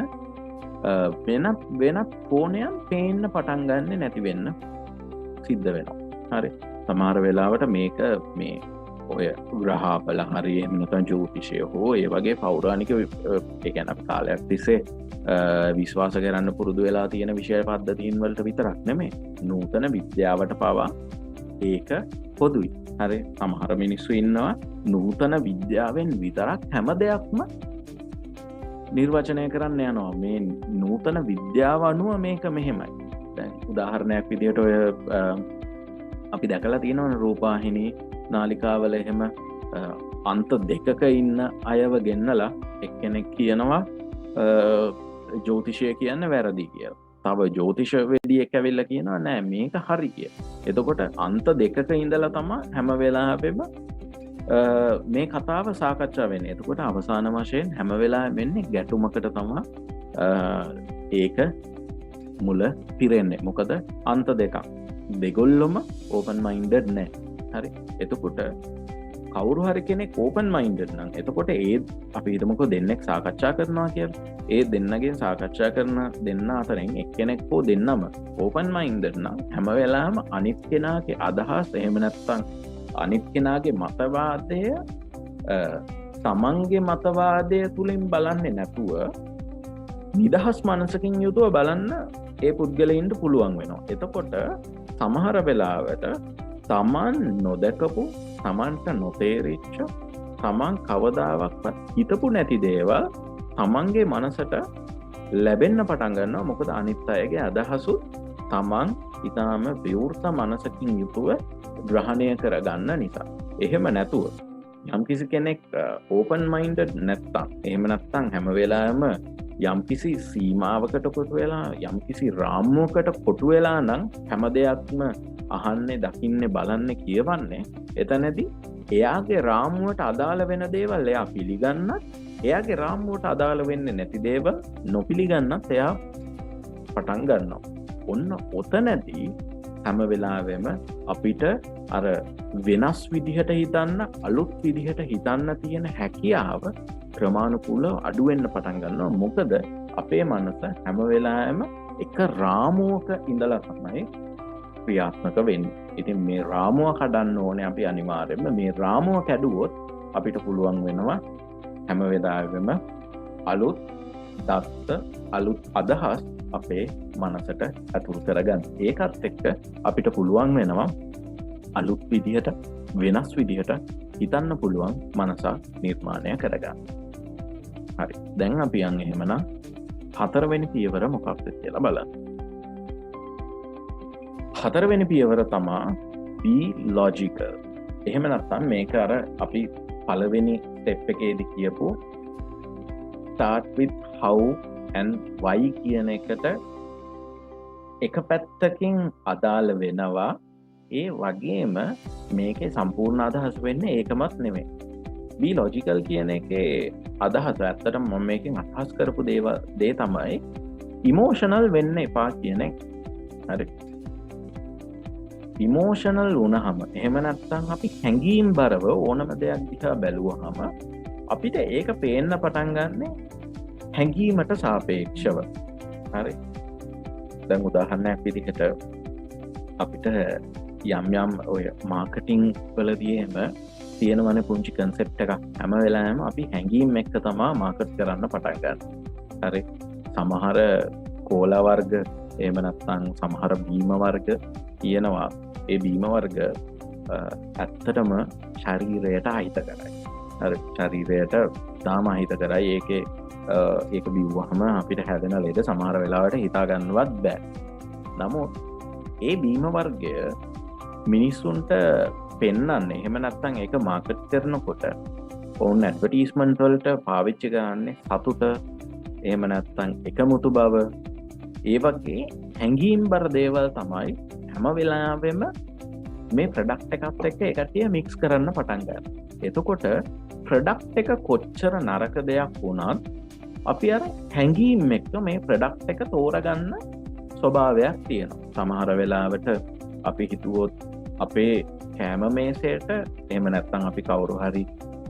වෙනත් කෝණයන් පේන්න පටන් ගන්නෙ නැති වෙන්න සිද්ධ වෙනවා. හරි. සමහර වෙලාවට මේක මේ ඔය ග්‍රහපල හරි, එහෙම නැත්නම් ජ්‍යොතිෂය හෝ ඒ වගේ පෞරාණික ඒ කියන්නේ අපි කාලයක් තිස්සේ විශ්වාස කරන්න පුරුදු වෙලා තියෙන විෂය පද්ධතීන් වලට විතරක් නෙමෙයි, නූතන විද්‍යාවට පවා ඒක පොදුයි. හරි. සමහර මිනිස්සු ඉන්නවා නූතන විද්‍යාවෙන් විතරක් හැම දෙයක්ම නිර්වචනය කරන්න යනවා. මේ නූතන විද්‍යාව අනුව මේක මෙහෙමයි. දැන් උදාහරණයක් විදිහට ඔය අපි දැකලා තියෙනවා රූපවාහිනී නාලිකාවල එහෙම අන්ත දෙකක ඉන්න අයව ගෙන්නලා එක්කෙනෙක් කියනවා ජ්‍යොතිෂය කියන්න වැරදි කියලා. තව ජ්‍යොතිෂවේදියෙක් ඇවිල්ලා කියනවා නෑ මේක හරි කියලා. එතකොට අන්ත දෙකක ඉඳලා තමයි හැම වෙලාවෙම මේ කතාව සාකච්ඡා වෙන්නේ. එතකොට අවසාන වශයෙන් හැම වෙලාවෙම වෙන්නේ ගැටුමකට තමයි ඒක මුල පිරෙන්නේ. මොකද අන්ත දෙකක්. දෙගොල්ලොම ඕපන් මයින්ඩඩ් නෑ. හරි. එතකොට කවුරු හරි කෙනෙක් ඕපන් මයින්ඩඩ් නම් එතකොට ඒ අපි හිතමුකෝ දෙන්නෙක් සාකච්ඡා කරනවා කියලා. ඒ දෙන්නගෙන් සාකච්ඡා කරන දෙන්න අතරින් එක්කෙනෙක් හෝ දෙන්නම ඕපන් මයින්ඩඩ් නම් හැම වෙලාවෙම අනිත් කෙනාගේ අදහස්, එහෙම නැත්නම් අනිත් කෙනාගේ මතවාදය තමන්ගේ මතවාදය තුලින් බලන්නේ නැතුව නිදහස් මනසකින් යුතුව බලන්න ඒ පුද්ගලයින්ට පුළුවන් වෙනවා. එතකොට සමහර වෙලාවට තමන් නොදකපු, තමන්ට නොතේරිච්ච, තමන් කවදාවක්වත් හිතපු නැති දේවල් තමන්ගේ මනසට ලැබෙන්න පටන් ගන්නවා. මොකද අනිත් අයගේ අදහසු තමන් ඊටාම විවෘත මනසකින් යුතුව ග්‍රහණය කරගන්න නිසා. එහෙම නැතුව යම් කිසි කෙනෙක් ඕපන් මයින්ඩඩ් නැත්තම්, එහෙම නැත්තම් හැම වෙලාවෙම යම්කිසි සීමාවකට කොටු වෙලා යම්කිසි රාමුවකට කොටු වෙලා නම් හැම දෙයක්ම අහන්නේ දකින්නේ බලන්නේ කියවන්නේ එතනදී එයාගේ රාමුවට අදාළ වෙන දේවල් එයා පිළිගන්නත් එයාගේ රාමුවට අදාළ වෙන්නේ නැති දේවල් නොපිළිගන්නත් එයා පටන් ගන්නවා. ඔන්න ඔතනදී හැම වෙලාවෙම අපිට අර වෙනස් විදිහට හිතන්න අලුත් විදිහට හිතන්න තියෙන හැකියාව ක්‍රමානුකූලව අඩු වෙන්න පටන් ගන්නවා. මොකද අපේ මනස හැම වෙලාවෙම එක රාමුවක ඉඳලා තමයි ක්‍රියාත්මක වෙන්නේ. ඉතින් මේ රාමුව කඩන්න ඕනේ අපි අනිවාර්යයෙන්ම. මේ රාමුව කැඩුවොත් අපිට පුළුවන් වෙනවා හැම වෙලාවෙම අලුත් දත්ත අලුත් අදහස් අපේ මනසට ඇතුළු කරගන්න. ඒකත් එක්ක අපිට පුළුවන් වෙනවා අලුත් විදිහට වෙනස් විදිහට හිතන්න පුළුවන් මනසක් නිර්මාණය කරගන්න. හරි. දැන් අපි යන් එහෙමනම් හතරවෙනි පියවර මොකක්ද කියලා බලන්න. හතරවෙනි පියවර තමා be logical. එහෙම නැත්නම් මේක අර අපි පළවෙනි ස්ටෙප් එකේදී කියපු start with how and why කියන එකට එක පැත්තකින් අදාළ වෙනවා. ඒ වගේම මේකේ සම්පූර්ණ අදහස වෙන්නේ ඒකමත් නෙමෙයි. be logical කියන එකේ අදහස ඇත්තටම මම මේකෙන් අදහස් කරපු දේ තමයි emotional වෙන්න එපා කියන එක. හරි. ඉමෝෂනල් වුණහම එහෙම නැත්නම් අපි හැඟීම් බරව ඕනම දෙයක් දිහා බැලුවහම අපිට ඒක පේන්න පටන් ගන්න හැඟීමට සාපේක්ෂව. හරි. දැන් උදාහරණයක් විදිහට අපිට යම් ඔය මාකටිං වලදී එහෙම තියෙනවනේ පුංචි කන්සෙප්ට් එකක්. හැම වෙලාවෙම අපි හැඟීම් එක්ක තමයි මාකට් කරන්න පටන් ගන්න. හරි. සමහර කෝලා වර්ග එහෙම නැත්නම් සමහර බීම වර්ග තියෙනවා. ඒ බීම වර්ග ඇත්තටම ශරීරයට අහිත කරයි. හරි. ශරීරයට තාම අහිත කරයි. ඒක බිව්වහම අපිට හැදෙන ලෙඩ සමහර වෙලාවට හිතා ගන්නවත් බෑ. නමුත් ඒ බීම වර්ගය මිනිස්සුන්ට පෙන්වන්නේ එහෙම නැත්නම් ඒක මාකට් කරනකොට ඔවුන් ඇඩ්වර්ටයිස්මන්ට් වලට පාවිච්චි කරන්නේ සතුට එහෙම නැත්නම් එකමුතු බව ඒ වගේ හැඟීම් බර දේවල් තමයි හැම වෙලාවෙම මේ ප්‍රොඩක්ට් එකත් එක්ක ඒකටිය මික්ස් කරන්න පටන් ගන්නවා. එතකොට ප්‍රොඩක්ට් එක කොච්චර නරක දෙයක් වුණත් අපි අර හැඟීම් එක්ක මේ ප්‍රොඩක්ට් එක තෝරගන්න ස්වභාවයක් තියෙනවා. සමහර වෙලාවට අපි හිතුවොත් අපේ කෑම මේසයට එහෙම නැත්නම් අපි කවුරු හරි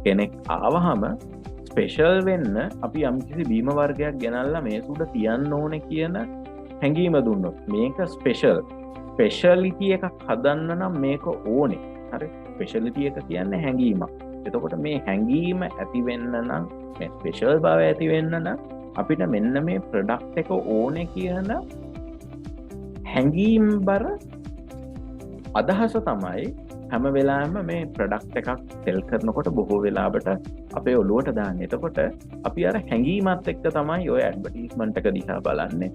කෙනෙක් ආවහම ස්පෙෂල් වෙන්න අපි යම්කිසි බීම වර්ගයක් ගෙනල්ලා මේස උඩ තියන්න ඕනේ කියන හැඟීම දුන්නොත් මේක ස්පෙෂලිටි එකක් හදන්න නම් මේක ඕනේ. හරි. ස්පෙෂලිටි එක කියන්නේ හැඟීමක්. එතකොට මේ හැඟීම ඇති වෙන්න නම් මේ ස්පෙෂල් බව ඇති වෙන්න නම් අපිට මෙන්න මේ ප්‍රොඩක්ට් එක ඕනේ කියන හැඟීම් බර අදහස තමයි හැම වෙලාවෙම මේ ප්‍රොඩක්ට් එකක් සෙල් කරනකොට බොහෝ වෙලාවට අපේ ඔළුවට දාන්නේ. එතකොට අපි අර හැඟීමත් එක්ක තමයි ඔය ඇඩ්වර්ටයිස්මන්ට් එක දිහා බලන්නේ.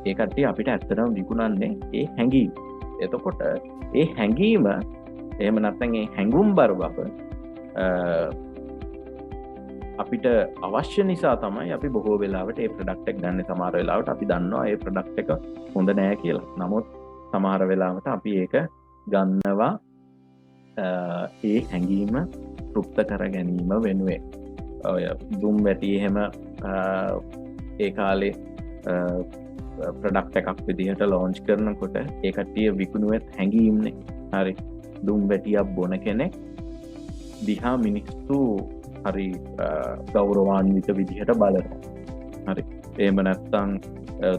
ඒ කට්ටිය අපිට ඇත්තටම විකුණන්නේ ඒ හැඟීම. එතකොට ඒ හැඟීම එහෙම නැත්නම් ඒ හැඟුම් බර බව අපිට අවශ්‍ය නිසා තමයි අපි බොහෝ වෙලාවට ඒ ප්‍රොඩක්ට් එක ගන්න. සමහර වෙලාවට අපි දන්නවා ඒ ප්‍රොඩක්ට් එක හොඳ නෑ කියලා. නමුත් සමහර වෙලාවට අපි ඒක ගන්නවා ඒ හැඟීම තෘප්ත කර ගැනීම වෙනුවෙන්. ඔය දුම් වැටි එහෙම ඒ කාලේ ප්‍රොඩක්ට් එකක් විදිහට ලොන්ච් කරනකොට ඒ කට්ටිය විකුණුවෙත් හැඟීම්නේ. හරි. දුම් වැටියක් බොන කෙනෙක් දිහා මිනිස්සු හරි ගෞරවාන්විත විදිහට බලනවා. හරි. එහෙම නැත්නම්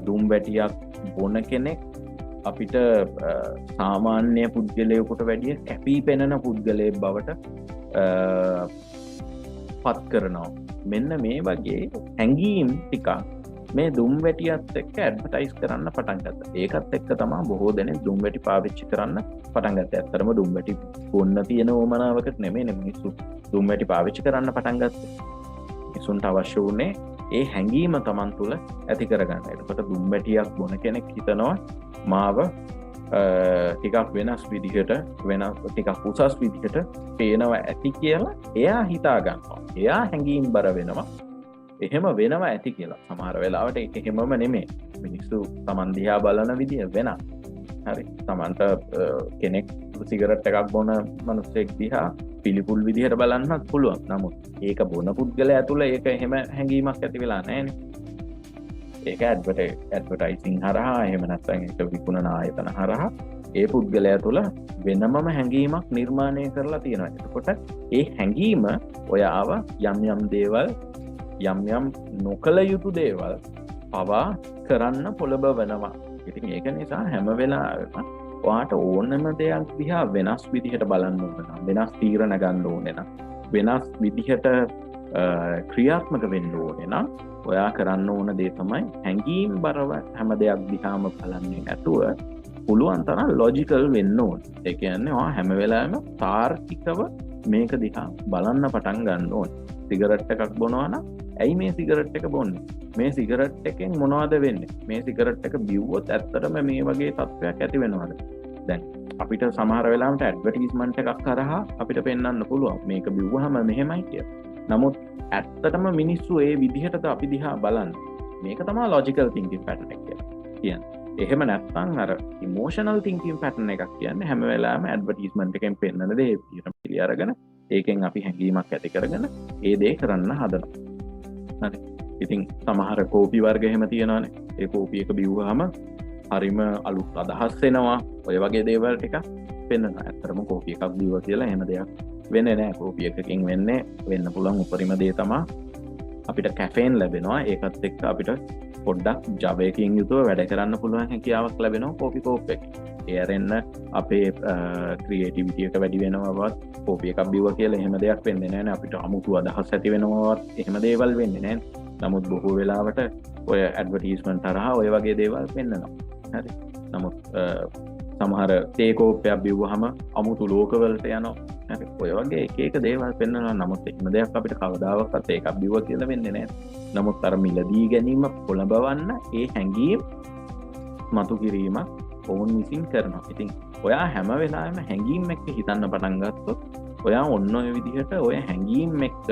දුම් වැටියක් බොන කෙනෙක් අපිට සාමාන්‍ය පුද්ගලයෙකුට වැඩිය කැපී පෙනෙන පුද්ගලයෙක් බවට පත් කරනවා. මෙන්න මේ වගේ හැඟීම් ටිකක් මේ දුම් වැටියත් එක්ක ඇඩ්වර්ටයිස් කරන්න පටන් ගත්තා. ඒකත් එක්ක තමයි බොහෝ දෙනෙක් දුම් වැටි පාවිච්චි කරන්න පටන් ගත්තේ. ඇත්තටම දුම් වැටි බොන්න තියෙන ඕමනාවකට නෙමෙයි මිනිස්සු දුම් වැටි පාවිච්චි කරන්න පටන් ගත්තේ. මිනිසුන්ට අවශ්‍ය වුණේ ඒ හැඟීම Taman තුල ඇති කරගන්න. එතකොට දුම් වැටියක් බොන කෙනෙක් හිතනවා මාව ටිකක් වෙනස් විදිහට ටිකක් උසස් විදිහට පේනවා ඇති කියලා එයා හිතා ගන්නවා. එයා හැඟීම් බර වෙනවා. එහෙම වෙනවා ඇති කියලා. සමහර වෙලාවට ඒක එහෙමම නෙමෙයි. මිනිස්සු Taman දිහා බලන විදිය වෙනස්. හරි. Tamanට කෙනෙක් සිගරට් එකක් බොන මිනිස්සෙක් දිහා පිළිකුල් විදිහට බලන්නත් පුළුවන්. නමුත් ඒක බොන පුද්ගලයා තුළ ඒක එහෙම හැඟීමක් ඇති වෙලා නැහැනේ. ඒක ඇඩ්වර්ටයිසිං හරහා එහෙම නැත්නම් ඒක විකුණන ආයතන හරහා ඒ පුද්ගලයා තුළ වෙනමම හැඟීමක් නිර්මාණය කරලා තියෙනවා. එතකොට ඒ හැඟීම ඔයාව යම් දේවල් යම් නොකළ යුතු දේවල් පවා කරන්න පොළඹවනවා. ඉතින් ඒක නිසා හැම වෙලාවෙම ඔයාට ඕනම දෙයක් දිහා වෙනස් විදිහට බලන්න ඕන නම්, වෙනස් තීරණ ගන්න ඕනේ නම්, වෙනස් විදිහට ක්‍රියාත්මක වෙන්න ඕනේ නම් ඔයා කරන්න ඕන දේ තමයි හැඟීම් බරව හැම දෙයක් දිහාම බලන්නේ නැතුව පුළුවන් තරම් ලොජිකල් වෙන්න ඕන. ඒ කියන්නේ ඔයා හැම වෙලාවෙම තාර්කිකව මේක දිහා බලන්න පටන් ගන්න ඕන. සිගරට් එකක් බොනවා නම් ඇයි මේ සිගරට් එක බොන්නේ? මේ සිගරට් එකෙන් මොනවද වෙන්නේ? මේ සිගරට් එක බිව්වොත් ඇත්තටම මේ වගේ තත්ත්වයක් ඇති වෙනවද? දැන් අපිට සමහර වෙලාවට ඇඩ්වර්ටයිස්මන්ට් එකක් කරහා අපිට පෙන්වන්න පුළුවන් මේක බිව්වහම මෙහෙමයි කියලා. නමුත් ඇත්තටම මිනිස්සු ඒ විදිහටද අපි දිහා බලන්නේ. මේක තමයි ලොජිකල් තින්කින් පැටර්න් එක කියලා කියන්නේ. එහෙම නැත්නම් අර ඉමෝෂනල් තින්කින් පැටර්න් එකක් කියන්නේ හැම වෙලාවෙම ඇඩ්වර්ටයිස්මන්ට් එකෙන් පෙන්වන දේ විදිහට පිළි අරගෙන ඒකෙන් අපි හැඟීමක් ඇති කරගෙන ඒ දේ කරන්න හදනවා. හරි. ඉතින් සමහර කෝපි වර්ග එහෙම තියෙනවානේ. ඒ කෝපි එක බිව්වහම හරිම අලුත් අදහස් එනවා. ඔය වගේ දේවල් ටික පෙන්වනවා. ඇත්තටම කෝපි එකක් බිව්වා කියලා එහෙම දෙයක් වෙන්නේ නැහැ. කෝපි එකකින් වෙන්න පුළුවන් උපරිම දේ තමයි අපිට කැෆේන් ලැබෙනවා. ඒකත් එක්ක අපිට පොඩ්ඩක් ජවයකින් යුතුව වැඩ කරන්න පුළුවන් හැකියාවක් ලැබෙනවා කෝපි කෝප් එකකින්. ඒ අරෙන්න අපේ ක්‍රියේටිවිටි එක වැඩි වෙනවවත් කෝපි එකක් බිව්වා කියලා එහෙම දෙයක් වෙන්නේ නැහැ නේ. අපිට අමුතු අදහස් ඇති වෙනවවත් එහෙම දේවල් වෙන්නේ නැහැ. නමුත් බොහෝ වෙලාවට ඔය ඇඩ්වර්ටයිස්මන්ට් තරහා ඔය වගේ දේවල් පෙන්වනවා. හරි. නමුත් සමහර තේ කෝප්පයක් බිව්වහම අමුතු ලෝකවලට යනවා. හරි. ඔය වගේ එක දේවල් පෙන්වනවා. නමුත් එහෙම දෙයක් අපිට කවදාවත් ඒකක් බිව්වා කියලා වෙන්නේ නැහැ. නමුත් අර මිලදී ගැනීම පොළඹවන්න ඒ හැඟීම් මතු කිරීම ඔවුන් විසින් කරනවා. ඉතින් ඔයා හැම වෙලාවෙම හැඟීම් එක්ක හිතන්න පටන් ගත්තොත් ඔයා ඔන්න ඔය විදිහට ඔය හැඟීම් එක්ක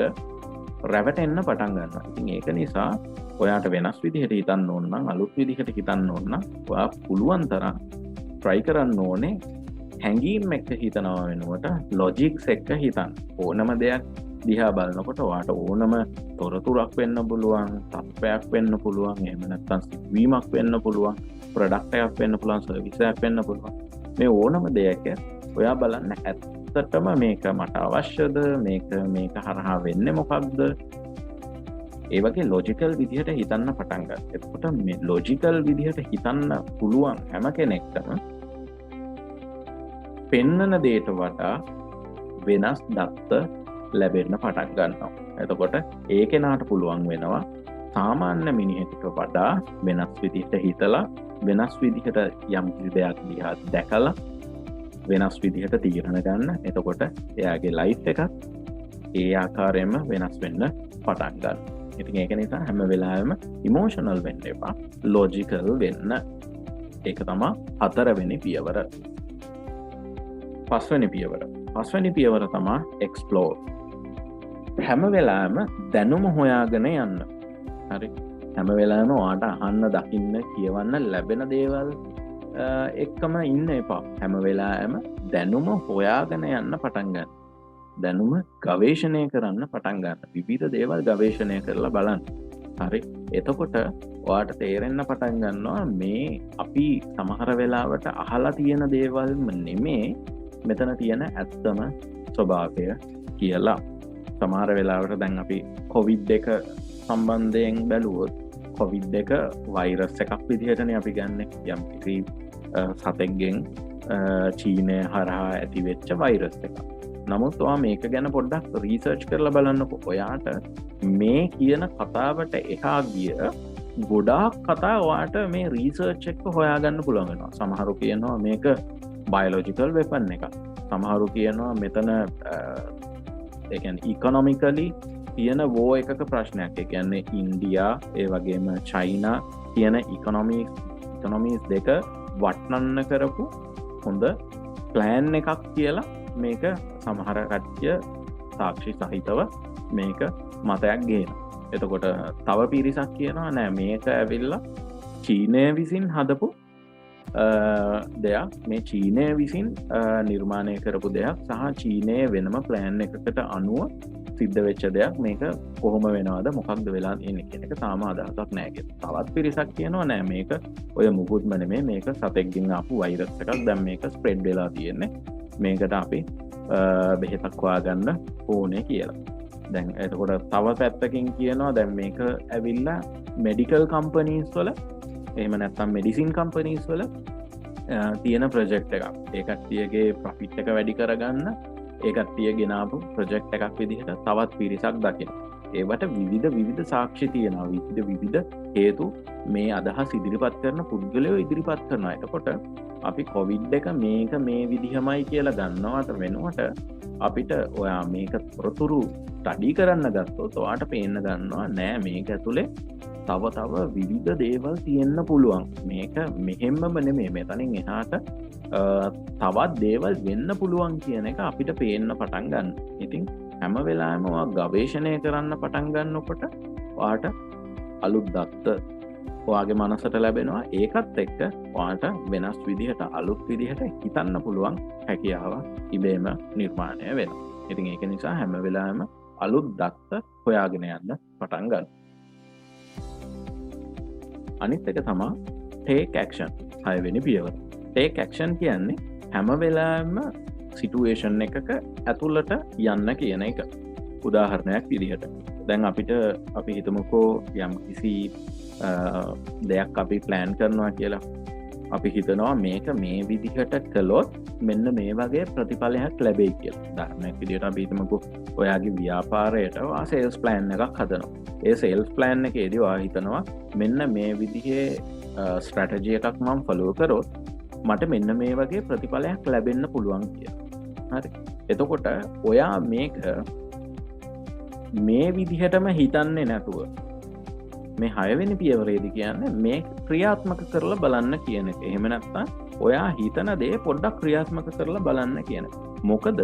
රැවටෙන්න පටන් ගන්නවා. ඉතින් ඒක නිසා ඔයාට වෙනස් විදිහට හිතන්න ඕන නම්, අලුත් විදිහට හිතන්න ඕන නම් ඔයා පුළුවන් තරම් try කරන්න ඕනේ හැඟීම් එක්ක හිතනවා වෙනුවට ලොජික්ස් එක්ක හිතන්න. ඕනම දෙයක් දිහා බලනකොට ඔයාට ඕනම තොරතුරක් වෙන්න පුළුවන්, තත්ත්වයක් වෙන්න පුළුවන්, එහෙම නැත්නම් සිදුවීමක් වෙන්න පුළුවන්, ප්‍රොඩක්ට් එකක් වෙන්න පුළුවන්, සර්විස් එකක් වෙන්න පුළුවන්. මේ ඕනම දෙයක ඔයා බලන්න ඇත්තටම මේක මට අවශ්‍යද? මේක හරහා වෙන්නේ මොකක්ද? ඒ වගේ ලොජිකල් විදිහට හිතන්න පටන් ගන්න. එතකොට මේ ලොජිකල් විදිහට හිතන්න පුළුවන් හැම කෙනෙක්ටම පෙන්නන දේට වඩා වෙනස් දත්ත ලැබෙන්න පටන් ගන්නවා. එතකොට ඒ කෙනාට පුළුවන් වෙනවා සාමාන්‍ය මිනිහෙකුට වඩා වෙනස් විදිහට හිතලා, වෙනස් විදිහට යම් දෙයක් දිහා දැකලා වෙනස් විදිහට තීරණ ගන්න. එතකොට එයාගේ ලයිෆ් එකත් ඒ ආකාරයෙන්ම වෙනස් වෙන්න පටන් ගන්නවා. ඉතින් ඒක නිසා හැම වෙලාවෙම ඉමෝෂනල් වෙන්න එපා, ලොජිකල් වෙන්න. ඒක තමයි 4 වෙනි පියවර. 5 වෙනි පියවර තමයි එක්ස්ප්ලෝර්. හැම වෙලාවෙම දැනුම හොයාගෙන යන්න. හරි. හැම වෙලාවෙම ඔයාට අහන්න, දකින්න, කියවන්න ලැබෙන දේවල් එක්කම ඉන්න එපා. හැම වෙලාවෙම දැනුම හොයාගෙන යන්න පටන් ගන්න. දැනුම ගවේෂණය කරන්න පටන් ගන්න. විවිධ දේවල් ගවේෂණය කරලා බලන්න. හරි. එතකොට ඔයාට තේරෙන්න පටන් ගන්නවා මේ අපි සමහර වෙලාවට අහලා තියෙන දේවල්ම නෙමේ මෙතන තියෙන ඇත්තම ස්වභාවය කියලා. සමහර වෙලාවට දැන් අපි කොවිඩ් එක සම්බන්ධයෙන් බැලුවොත් කොවිඩ් එක වෛරස් එකක් විදිහටනේ අපි ගන්න. යම් කිසි සතෙක්ගෙන් චීනය හරහා ඇතිවෙච්ච වෛරස් එකක්. නමුත් ඔයා මේක ගැන පොඩ්ඩක් රීසර්ච් කරලා බලන්නකො. ඔයාට මේ කියන කතාවට එහා ගිය ගොඩාක් කතා ඔයාට මේ රීසර්ච් එක හොයාගන්න පුළුවන් වෙනවා. සමහරු කියනවා මේක බයොලොජිකල් වෙපන් එකක්. සමහරු කියනවා මෙතන ඒ කියන්නේ ඉකොනොමිකලි තියෙන වෝ එකක ප්‍රශ්නයක්. ඒ කියන්නේ ඉන්දියා ඒ වගේම චයිනා කියන ඉකොනොමීස් දෙක වටනන්න කරපු හොඳ ප්ලෑන් එකක් කියලා මේක සමහර කට්ටිය සාක්ෂි සහිතව මේක මතයක් ගේනවා. එතකොට තව පිරිසක් කියනවා නෑ මේක ඇවිල්ලා චීනය විසින් හදපු දෙයක්, මේ චීනය විසින් නිර්මාණය කරපු දෙයක් සහ චීනය වෙනම ප්ලෑන් එකකට අනුව සිද්ධ වෙච්ච දෙයක්, මේක කොහොම වෙනවාද මොකක්ද වෙලා තියෙන්නේ කියන එක තාම අදහසක් නැහැ කියලා. තවත් පිරිසක් කියනවා නෑ මේක ඔය මුකුත්ම නෙමෙයි, මේක සතෙක්ගෙන් ආපු වෛරස් එකක්, දැන් මේක ස්ප්‍රෙඩ් වෙලා තියෙන්නේ, මේකට අපි බෙහෙතක් හොයාගන්න ඕනේ කියලා. දැන් එතකොට තව පැත්තකින් කියනවා දැන් මේක ඇවිල්ලා මෙඩිකල් කම්පනීස් වල එහෙම නැත්තම් මෙඩිසින් කම්පනීස් වල තියෙන ප්‍රොජෙක්ට් එකක්. ඒ කට්ටියගේ ප්‍රොෆිට් එක වැඩි කරගන්න ඒ කට්ටිය ගෙනාපු ප්‍රොජෙක්ට් එකක් විදිහට තවත් පිරිසක් දකිනවා. ඒවට විවිධ සාක්ෂි තියෙනවා, විවිධ හේතු මේ අදහස් ඉදිරිපත් කරන පුද්ගලයෝ ඉදිරිපත් කරනවා. එතකොට අපි කොවිඩ් එක මේක මේ විදිහමයි කියලා ගන්නවට වෙනුවට අපිට ඔයා මේක තොරතුරු ස්ටඩි කරන්න ගත්තොත් ඔයාට පේන්න ගන්නවා නෑ මේක ඇතුලේ තව විවිධ දේවල් තියෙන්න පුළුවන්. මේක මෙහෙම්මම නෙමේ, මෙතනින් එහාට තවත් දේවල් වෙන්න පුළුවන් කියන එක අපිට පේන්න පටන් ගන්න. ඉතින් හැම වෙලාවෙම ඔයා ගවේෂණය කරන්න පටන් ගන්නකොට ඔයාට අලුත් දත්ත ඔයාගේ මනසට ලැබෙනවා. ඒකත් එක්ක ඔයාට වෙනස් විදිහට අලුත් විදිහට හිතන්න පුළුවන් හැකියාව ඉබේම නිර්මාණය වෙනවා. ඉතින් ඒක නිසා හැම වෙලාවෙම අලුත් දත්ත හොයාගෙන යන්න පටන් ගන්න. අනිත් එක තමා take action. 6 වෙනි පියවර. take action කියන්නේ හැම වෙලාවෙම සිටුේෂන් එකක ඇතුළට යන්න කියන එක. උදාහරණයක් විදිහට දැන් අපි හිතමුකෝ යම් කිසි දෙයක් අපි ප්ලෑන් කරනවා කියලා. අපි හිතනවා මේක මේ විදිහට කළොත් මෙන්න මේ වගේ ප්‍රතිඵලයක් ලැබෙයි කියලා. උදාහරණයක් විදිහට අපි හිතමුකෝ ඔයාගේ ව්‍යාපාරයට ඔයා සේල්ස් ප්ලෑන් එකක් හදනවා. ඒ සේල්ස් ප්ලෑන් එකේදී ඔයා හිතනවා මෙන්න මේ විදිහේ ස්ට්‍රැටජි එකක් මම ෆලෝ කරොත් මට මෙන්න මේ වගේ ප්‍රතිඵලයක් ලැබෙන්න පුළුවන් කියලා. හරි. එතකොට ඔයා මේක මේ විදිහටම හිතන්නේ නැතුව මේ 6 වෙනි පියවරේදී කියන්නේ මේ ක්‍රියාත්මක කරලා බලන්න කියන එක. එහෙම නැත්නම් ඔයා හිතන දේ පොඩ්ඩක් ක්‍රියාත්මක කරලා බලන්න කියන එක. මොකද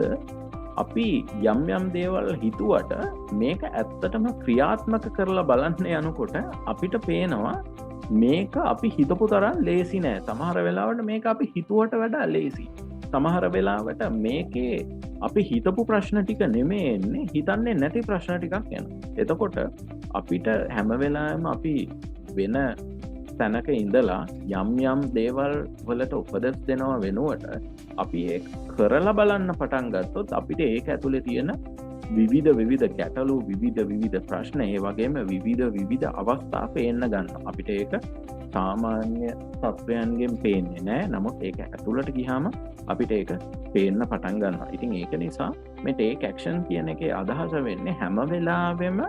අපි යම් දේවල් හිතුවට මේක ඇත්තටම ක්‍රියාත්මක කරලා බලන්න යනකොට අපිට පේනවා මේක අපි හිතපු තරම් ලේසි නෑ. සමහර වෙලාවට මේක අපි හිතුවට වඩා ලේසි. සමහර වෙලාවට මේකේ අපි හිතපු ප්‍රශ්න ටික නෙමෙයි එන්නේ, හිතන්නේ නැති ප්‍රශ්න ටිකක් එනවා. එතකොට අපිට හැම වෙලාවෙම අපි වෙන තැනක ඉඳලා යම් දේවල් වලට උපදෙස් දෙනවා වෙනුවට අපි ඒක කරලා බලන්න පටන් ගත්තොත් අපිට ඒක ඇතුලේ තියෙන විවිධ ගැටලු, විවිධ ප්‍රශ්න, ඒ වගේම විවිධ අවස්ථා පේන්න ගන්නවා. අපිට ඒක සාමාන්‍ය තත්ත්වයන්ගෙන් පේන්නේ නෑ. නමුත් ඒක ඇතුළට ගියාම අපිට ඒක පේන්න පටන් ගන්නවා. ඉතින් ඒක නිසා මේ take action කියන එකේ අදහස වෙන්නේ හැම වෙලාවෙම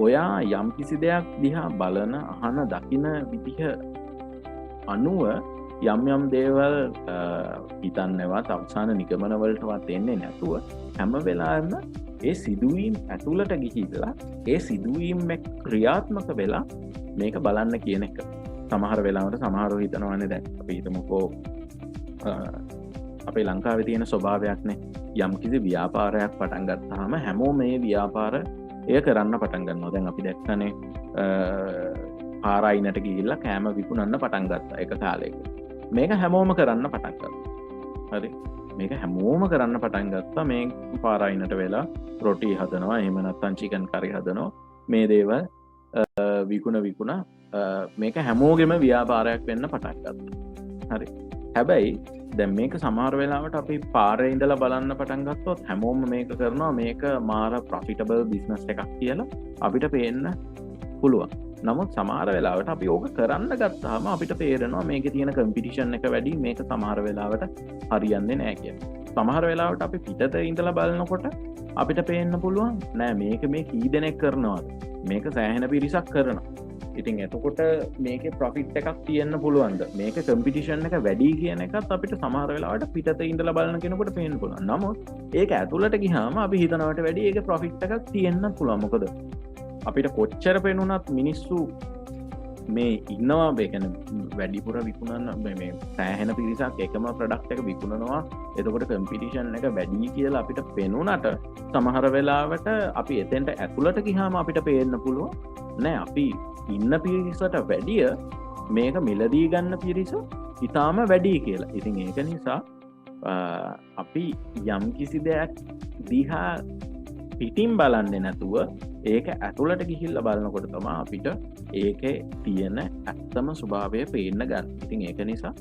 ඔයා යම් කිසි දෙයක් දිහා බලන, අහන, දකින විදිහ අනුව යම් දේවල් හිතන්නවත් අවසාන නිගමනවලටවත් එන්නේ නැතුව හැම වෙලාවෙම ඒ සිදුවීම් ඇතුළට ගිහිල්ලා ඒ සිදුවීම් ක්‍රියාත්මක වෙලා මේක බලන්න කියන එක. සමහර වෙලාවට සමහරව හිතනවානේ දැන් අපි හිතමුකෝ අපේ ලංකාවේ තියෙන ස්වභාවයක්නේ යම් කිසි ව්‍යාපාරයක් පටන් ගත්තාම හැමෝම මේ ව්‍යාපාරය කරන්න පටන් ගන්නවා. දැන් අපි දැක්කනේ පාරායිනට ගිහිල්ලා කෑම විකුණන්න පටන් ගත්තා එක කාලයක. මේක හැමෝම කරන්න පටන් ගත්තා. හරි. මේක හැමෝම කරන්න පටන් ගත්තා. මේ පාරායිනට වෙලා රොටි හදනවා, එහෙම නැත්නම් චිකන් කරි හදනවා. මේ දේවල් විකුණ මේක හැමෝගෙම ව්‍යාපාරයක් වෙන්න පටන් ගත්තා. හරි. හැබැයි දැන් මේක සමහර වෙලාවට අපි පාරේ ඉඳලා බලන්න පටන් ගත්තොත් හැමෝම මේක කරනවා, මේක මාර ප්‍රොෆිටබල් බිස්නස් එකක් කියලා අපිට පේන්න පුළුවන්. නමුත් සමහර වෙලාවට අපි ඕක කරන්න ගත්තාම අපිට තේරෙනවා මේකේ තියෙන කම්පිටිෂන් එක වැඩි, මේක සමහර වෙලාවට හරියන්නේ නැහැ කියලා. සමහර වෙලාවට අපි පිටත ඉඳලා බලනකොට අපිට පේන්න පුළුවන් නෑ මේක මේ කී දෙනෙක් කරනවද, මේක සෑහෙන පිරිසක් කරනවා. ඉතින් එතකොට මේකේ ප්‍රොෆිට් එකක් තියෙන්න පුළුවන්ද, මේක කම්පිටිෂන් එක වැඩි කියන එකත් අපිට සමහර වෙලාවට පිටත ඉඳලා බලන කෙනෙකුට පේන්න පුළුවන්. නමුත් ඒක ඇතුළට ගියාම අපි හිතනවට වැඩි ඒකේ ප්‍රොෆිට් එකක් තියෙන්න පුළුවන්. මොකද අපිට කොච්චර පේනුණත් මිනිස්සු මේ ඉන්නවා බේකන වැඩිපුර විකුණන්න මේ සෑහෙන පිරිසක් එකම ප්‍රඩක්් එක විකුණනවා එතකොට කම්පිටිෂන් එක වැඩි කියලා අපිට පෙනුනට සමහර වෙලාවට අපි එතෙන්ට ඇතුළට ගිහාම අපිට පේන්න පුළුව නෑ අපි ඉන්න පිරිසට වැඩිය මේක මිලදී ගන්න පිරිස ඉතාම වැඩි කියලා. ඉතින් ඒක නිසා අපි යම් කිසි දෙයක් දිහා පිටින් බලන්නේ නැතුව ඒක ඇතුළට ගිහිල්ල බලනකොට තමා අපිට ඒක තියෙන ඇත්තම ස්වභාවය පේන්න ගන්න. ඉතින් ඒක නිසා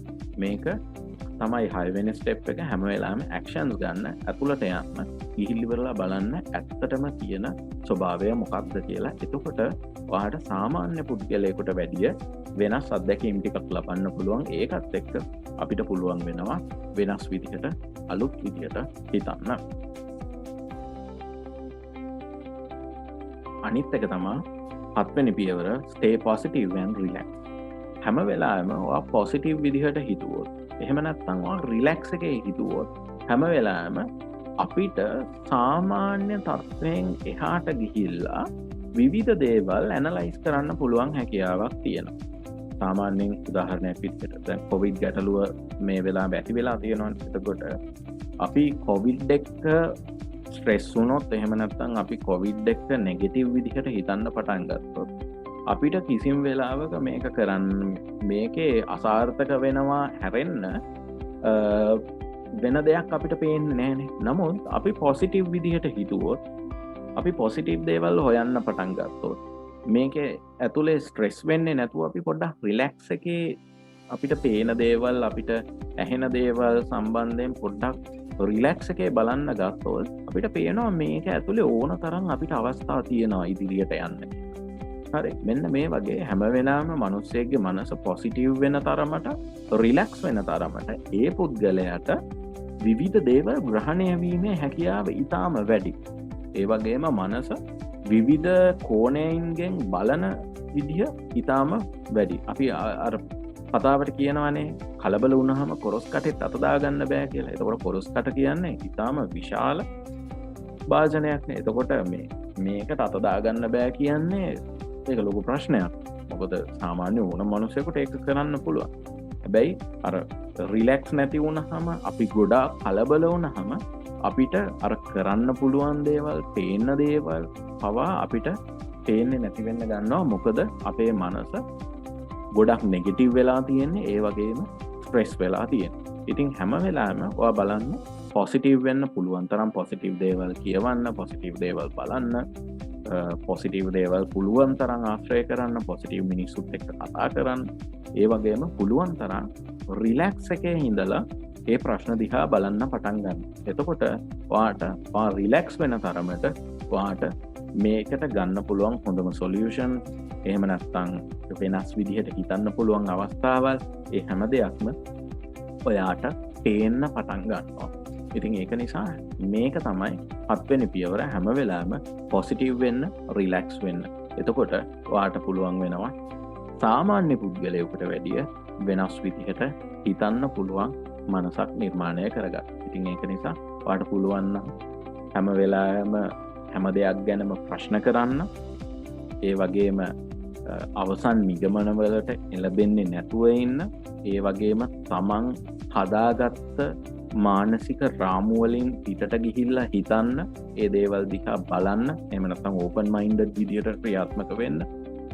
මේක තමයි හයවෙනි ස්ටෙප් එක හැම වෙලාම ඇක්ෂන්ස් ගන්න ඇතුළට යන්න ගිහිල්ලිවරලා බලන්න ඇත්තටම තියෙන ස්වභාවය මොකක්ද කියලා. එතකොට ඔයාට සාමාන්‍ය පුද්ගලයෙකුට වැඩිය වෙනස් අත්දැකීම් ටිකක් ලබන්න පුළුවන්. ඒකත් එක්ක අපිට පුළුවන් වෙනවා වෙනස් විදිහට අලුත් විදිහට හිතන්න. අනිත් එක තමා 7 වෙනි පියවර stay positive and relax. හැම වෙලාවෙම ඔයා පොසිටිව් විදිහට හිතුවොත් එහෙම නැත්නම් ඔයා රිලැක්ස් එකේ හිතුවොත් හැම වෙලාවෙම අපිට සාමාන්‍ය තත්ත්වයෙන් එහාට ගිහිල්ලා විවිධ දේවල් ඇනලයිස් කරන්න පුළුවන් හැකියාවක් තියෙනවා. සාමාන්‍යයෙන් උදාහරණයක් විදිහට දැන් කොවිඩ් ගැටලුව මේ වෙලාව ඇති වෙලා තියෙනවා. එතකොට අපි කොවිඩ් එක ස්ට්‍රෙස් වුණොත් එහෙම නැත්නම් අපි කොවිඩ් එක නෙගටිව් විදිහට හිතන්න පටන් ගත්තොත් අපිට කිසිම වෙලාවක මේක කරන්න මේකේ අසාර්ථක වෙනවා හැරෙන්න වෙන දෙයක් අපිට පේන්නේ නැහැනේ. නමුත් අපි පොසිටිව් විදිහට හිතුවොත් අපි පොසිටිව් දේවල් හොයන්න පටන් ගත්තොත් මේකේ ඇතුලේ ස්ට්‍රෙස් වෙන්නේ නැතුව අපි පොඩ්ඩක් රිලැක්ස් එකේ අපිට පේන දේවල් අපිට ඇහෙන දේවල් සම්බන්ධයෙන් පොඩ්ඩක් රිලැක්ස් එකේ බලන්න ගත්තොත් අපිට පේනවා මේක ඇතුලේ ඕන තරම් අපිට අවස්ථා තියෙනවා ඉදිරියට යන්න. හරි, මෙන්න මේ වගේ හැම වෙලාවෙම මිනිස්සෙක්ගේ මනස පොසිටිව් වෙන තරමට රිලැක්ස් වෙන තරමට ඒ පුද්ගලයාට විවිධ දේවල් ග්‍රහණය වීමේ හැකියාව ඉතාම වැඩි. ඒ වගේම මනස විවිධ කෝණයන්ගෙන් බලන විදිහ ඉතාම වැඩි. අපි අර කතාවට කියනවනේ කලබල වුණාම කොරස් කටෙත් අත දාගන්න බෑ කියලා. එතකොට කොරස් කට කියන්නේ ඉතාම විශාල භාජනයක් නේ. එතකොට මේකට අත දාගන්න බෑ කියන්නේ ඒක ලොකු ප්‍රශ්නයක්. මොකද සාමාන්‍ය ඕන මනුස්සයෙකුට ඒක කරන්න පුළුවන්. හැබැයි අර රිලැක්ස් නැති වුණාම අපි ගොඩාක් කලබල වුණාම අපිට අර කරන්න පුළුවන් දේවල් පේන්න දේවල් පවා අපිට පේන්නේ නැති වෙන්න ගන්නවා. මොකද අපේ මනස ගොඩක් නෙගටිව් වෙලා තියෙන්නේ, ඒ වගේම ස්ට්‍රෙස් වෙලා තියෙන්නේ. ඉතින් හැම වෙලාවෙම ඔයා බලන්න පොසිටිව් වෙන්න පුළුවන් තරම් පොසිටිව් දේවල් කියවන්න, පොසිටිව් දේවල් බලන්න, පොසිටිව් දේවල් පුළුවන් තරම් ආශ්‍රය කරන්න, පොසිටිව් මිනිස්සුත් එක්ක කතා කරන්න. ඒ වගේම පුළුවන් තරම් රිලැක්ස් එකේ ඉඳලා ඒ ප්‍රශ්න දිහා බලන්න පටන් ගන්න. එතකොට ඔයාට රිලැක්ස් වෙන තරමට ඔයාට මේකට ගන්න පුළුවන් හොඳම සොලියුෂන්, එහෙම නැත්නම් වෙනස් විදිහට හිතන්න පුළුවන් අවස්ථාවල්, ඒ හැම දෙයක්ම ඔයාට පේන්න පටන් ගන්නවා. ඉතින් ඒක නිසා මේක තමයි 7 වෙනි පියවර. හැම වෙලාවෙම පොසිටිව් වෙන්න, රිලැක්ස් වෙන්න. එතකොට ඔයාට පුළුවන් වෙනවා සාමාන්‍ය පුද්ගලයෙකුට වැඩිය වෙනස් විදිහට හිතන්න පුළුවන් මනසක් නිර්මාණය කරගන්න. ඉතින් ඒක නිසා ඔයාට පුළුවන් නම් හැම වෙලාවෙම හැම දෙයක් ගැනම ප්‍රශ්න කරන්න, ඒ වගේම අවසන් නිගමනවලට එළබෙන්නේ නැතුව ඉන්න, ඒ වගේම තමන් හදාගත්ත මානසික රාමුවලින් පිටට ගිහිල්ලා හිතන්න, ඒ දේවල් දිහා බලන්න, එහෙම නැත්නම් ඕපන් මයින්ඩඩ් විදිහට ක්‍රියාත්මක වෙන්න,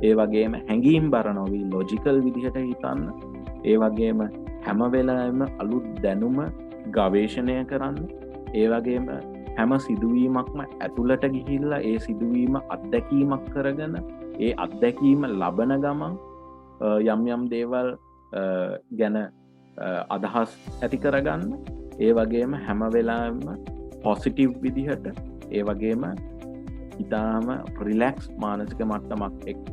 ඒ වගේම හැඟීම් බර නොවි ලොජිකල් විදිහට හිතන්න, ඒ වගේම හැම වෙලාවෙම අලුත් දැනුම ගවේෂණය කරන්න, ඒ වගේම හැම සිදුවීමක්ම ඇතුළට ගිහිල්ලා ඒ සිදුවීම අත්දැකීමක් කරගෙන ඒ අත්දැකීම ලබන ගමන් යම් යම් දේවල් ගැන අදහස් ඇති කරගන්න, ඒ වගේම හැම වෙලාවෙම පොසිටිව් විදිහට, ඒ වගේම ඉතාම රිලැක්ස් මානසික මට්ටමක් එක්ක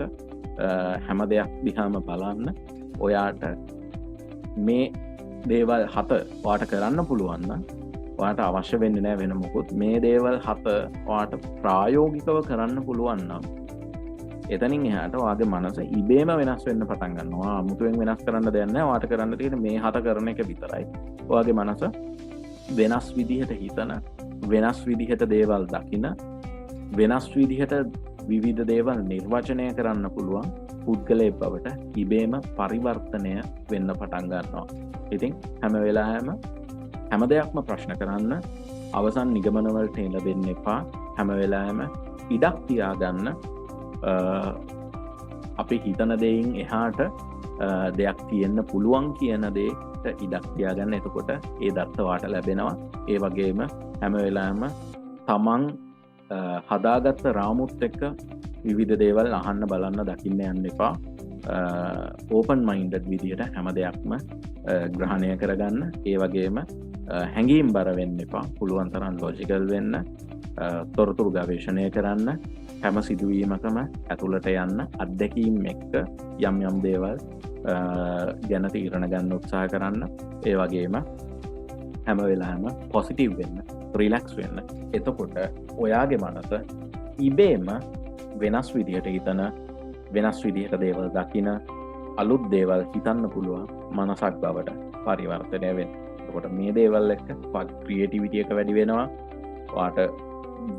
හැම දෙයක් දිහාම බලන්න. ඔයාට මේ දේවල් 7 ඔයාට කරන්න පුළුවන් නම් ඔයාට අවශ්‍ය වෙන්නේ නැහැ වෙන මොකුත්. මේ දේවල් 7 ඔයාට ප්‍රායෝගිකව කරන්න පුළුවන් නම් එතනින් එහාට ඔයාගේ මනස ඉබේම වෙනස් වෙන්න පටන් ගන්නවා. අමුතුවෙන් වෙනස් කරන්න දෙයක් නැහැ. ඔයාට කරන්න තියෙන්නේ මේ 7 කරන එක විතරයි. ඔයාගේ මනස වෙනස් විදිහට හිතන, වෙනස් විදිහට දේවල් දකින, වෙනස් විදිහට විවිධ දේවල් නිර්වචනය කරන්න පුළුවන්. පුද්ගලයෙක් බවට ඉබේම පරිවර්තනය වෙන්න පටන් ගන්නවා. ඉතින් හැම වෙලාවෙම හැම දෙයක්ම ප්‍රශ්න කරන්න අවසන් නිගමනවලට එළඹෙන්න එපා. හැම වෙලාවෙම ඉඩක් තියාගන්න අපි හිතන දෙයින් එහාට දෙයක් තියෙන්න පුළුවන් කියන දේට ඉඩක් තියාගන්න. එතකොට ඒ දත්තවාට ලැබෙනවා. ඒ වගේම හැම වෙලාවෙම තමන් හදාගත්ත රාමුත් එක්ක විවිධ දේවල් අහන්න බලන්න දකින්න යන්න එපා. ඕපන් මයින්ඩඩ් විදියට හැම දෙයක්ම ග්‍රහණය කරගන්න. ඒ වගේම හැඟීම් බර වෙන්න එපා. පුළුවන් තරම් ලොජිකල් වෙන්න, තොරතුරු ගවේෂණය කරන්න, හැම සිදුවීමකම ඇතුළට යන්න, අත්දැකීම් එක්ක යම් යම් දේවල් ගැන තීරණ ගන්න උත්සාහ කරන්න. ඒ වගේම හැම වෙලාවෙම පොසිටිව් වෙන්න, රිලැක්ස් වෙන්න. එතකොට ඔයාගේ මනස ඉබේම වෙනස් විදිහට හිතන, වෙනස් විදිහට දේවල් දකින, අලුත් දේවල් හිතන්න පුළුවන් මනසක් බවට පරිවර්තනය වෙන්න. එතකොට මේ දේවල් එක්ක ක්‍රියේටිවිටි එක වැඩි වෙනවා. ඔයාට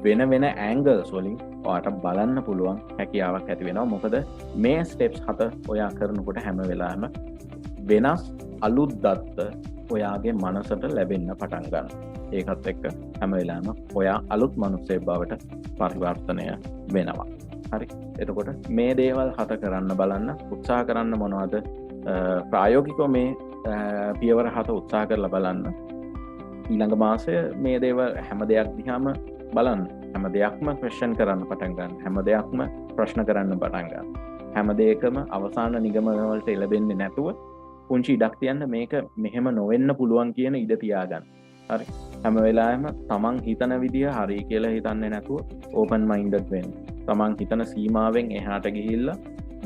වෙන වෙන ඇන්ගල්ස් වලින් ඔයාට බලන්න පුළුවන් හැකියාවක් ඇති වෙනවා. මොකද මේ ස්ටෙප්ස් 7 ඔයා කරනකොට හැම වෙලාවෙම වෙනස් අලුත් දත්ත ඔයාගේ මනසට ලැබෙන්න පටන් ගන්නවා. ඒකත් එක්ක හැම වෙලාවෙම ඔයා අලුත් මනුස්සයෙක් බවට පරිවර්තනය වෙනවා. හරි. එතකොට මේ දේවල් 7 කරන්න බලන්න උත්සාහ කරන්න. මොනවද ප්‍රායෝගිකව මේ පියවර 7 උත්සාහ කරලා බලන්න. ඊළඟ මාසය මේ දේවල් හැම දෙයක් දිහාම බලන්න. හැම දෙයක්ම ක්වෙස්චන් කරන්න පටන් ගන්න. හැම දෙයක්ම ප්‍රශ්න කරන්න පටන් ගන්න. හැම දෙයකම අවසාන නිගමන වලට එළඹෙන්නේ නැතුව පුංචි ඉඩක් තියන්න. මේක මෙහෙම නොවෙන්න පුළුවන් කියන ඉඩ තියාගන්න. හරි. හැම වෙලාවෙම තමන් හිතන විදිය හරි කියලා හිතන්නේ නැතුව ඕපන් මයින්ඩඩ් වෙන්න. තමන් හිතන සීමාවෙන් එහාට ගිහිල්ලා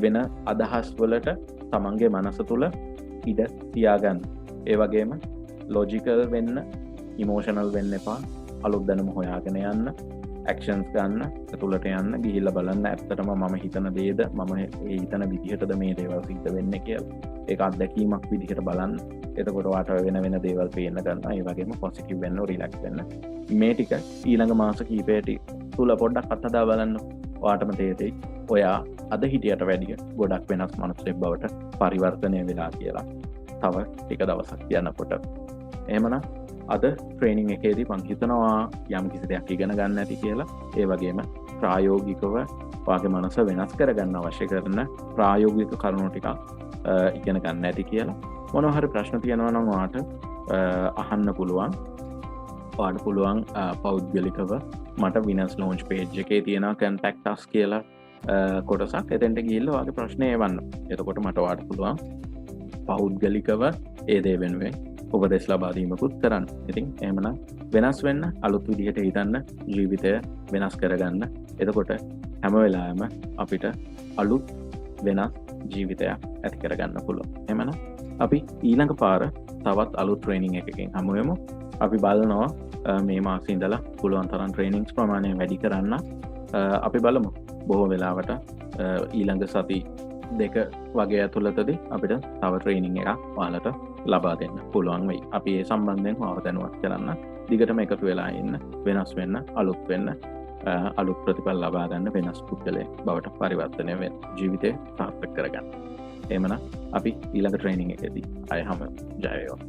වෙන අදහස් වලට තමන්ගේ මනස තුල ඉඩ තියාගන්න. ඒ වගේම ලොජිකල් වෙන්න, ඉමෝෂනල් වෙන්න එපා. අලුත් දැනුම හොයාගෙන යන්න, ඇක්ෂන්ස් ගන්න, ඇතුළට යන්න, ගිහිල්ලා බලන්න ඇත්තටම මම හිතන දේද, මම ඒ හිතන විදිහටද මේ දේවල් සිද්ධ වෙන්නේ කියලා. ඒක අත්දැකීමක් විදිහට බලන්න. එතකොට ඔයාට වෙන වෙන දේවල් පේන්න ගන්නවා. ඒ වගේම පොසිටිව් වෙන්න, රිලැක්ස් වෙන්න. මේ ටික ඊළඟ මාස කිහිපයට තුල පොඩ්ඩක් අත්හදා බලන්න. ඔයාටම තේරෙයි ඔයා අද හිටියට වැඩිය ගොඩක් වෙනස් මනුස්සයෙක් බවට පරිවර්තනය වෙලා කියලා. තව ටික දවසක් යනකොට. එහෙමනම් අද ට්‍රේනිං එකේදී මං හිතනවා යම් කිසි දෙයක් ඉගෙන ගන්න ඇති කියලා. ඒ වගේම ප්‍රායෝගිකව ඔයාගේ මනස වෙනස් කරගන්න අවශ්‍ය කරන ප්‍රායෝගික කරුණු ටිකක් ඉගෙන ගන්න ඇති කියලා. මොනවා හරි ප්‍රශ්න තියෙනවා නම් ඔයාට අහන්න පුළුවන්. ඔයාට පුළුවන් පෞද්ගලිකව මට විනස් ලෝන්ච් පේජ් එකේ තියෙනවා contact us කියලා කොටසක්. එතෙන්ට ගිහිල්ලා ඔයාගේ ප්‍රශ්නේ එවන්න. එතකොට මට ඔයාට පුළුවන් පෞද්ගලිකව ඒ දේ වෙනුවෙන් උපදෙස් ලබා දීමකුත් කරන්න. ඉතින් එහෙමනම් වෙනස් වෙන්න, අලුත් විදිහට හිතන්න, ජීවිතය වෙනස් කරගන්න. එතකොට හැම වෙලාවෙම අපිට අලුත් වෙනස් ජීවිතයක් ඇති කරගන්න පුළුවන්. එහෙමනම් අපි ඊළඟ පාර තවත් අලුත් ට්‍රේනිං එකකින් හමු වෙමු. අපි බලනවා මේ මාසේ ඉඳලා පුළුවන් තරම් ට්‍රේනින්ග්ස් ප්‍රමාණය වැඩි කරන්න. අපි බලමු බොහෝ වෙලාවට ඊළඟ සති 2 වගේ ඇතුළතදී අපිට තව ට්‍රේනිං එකක් ඔයාලට ලබා දෙන්න පුළුවන් වෙයි. අපි ඒ සම්බන්ධයෙන් මාව දැනුවත් කරන්න. දිගටම එකතු වෙලා ඉන්න, වෙනස් වෙන්න, අලුත් වෙන්න, අලුත් ප්‍රතිඵල ලබා ගන්න, වෙනස් පුද්ගලයෙක් බවට පරිවර්තනය වෙන්න, ජීවිතය සාර්ථක කරගන්න. එහෙමනම් අපි ඊළඟ ට්‍රේනිං එකේදී ආයෙ හමු. ජය වේවා.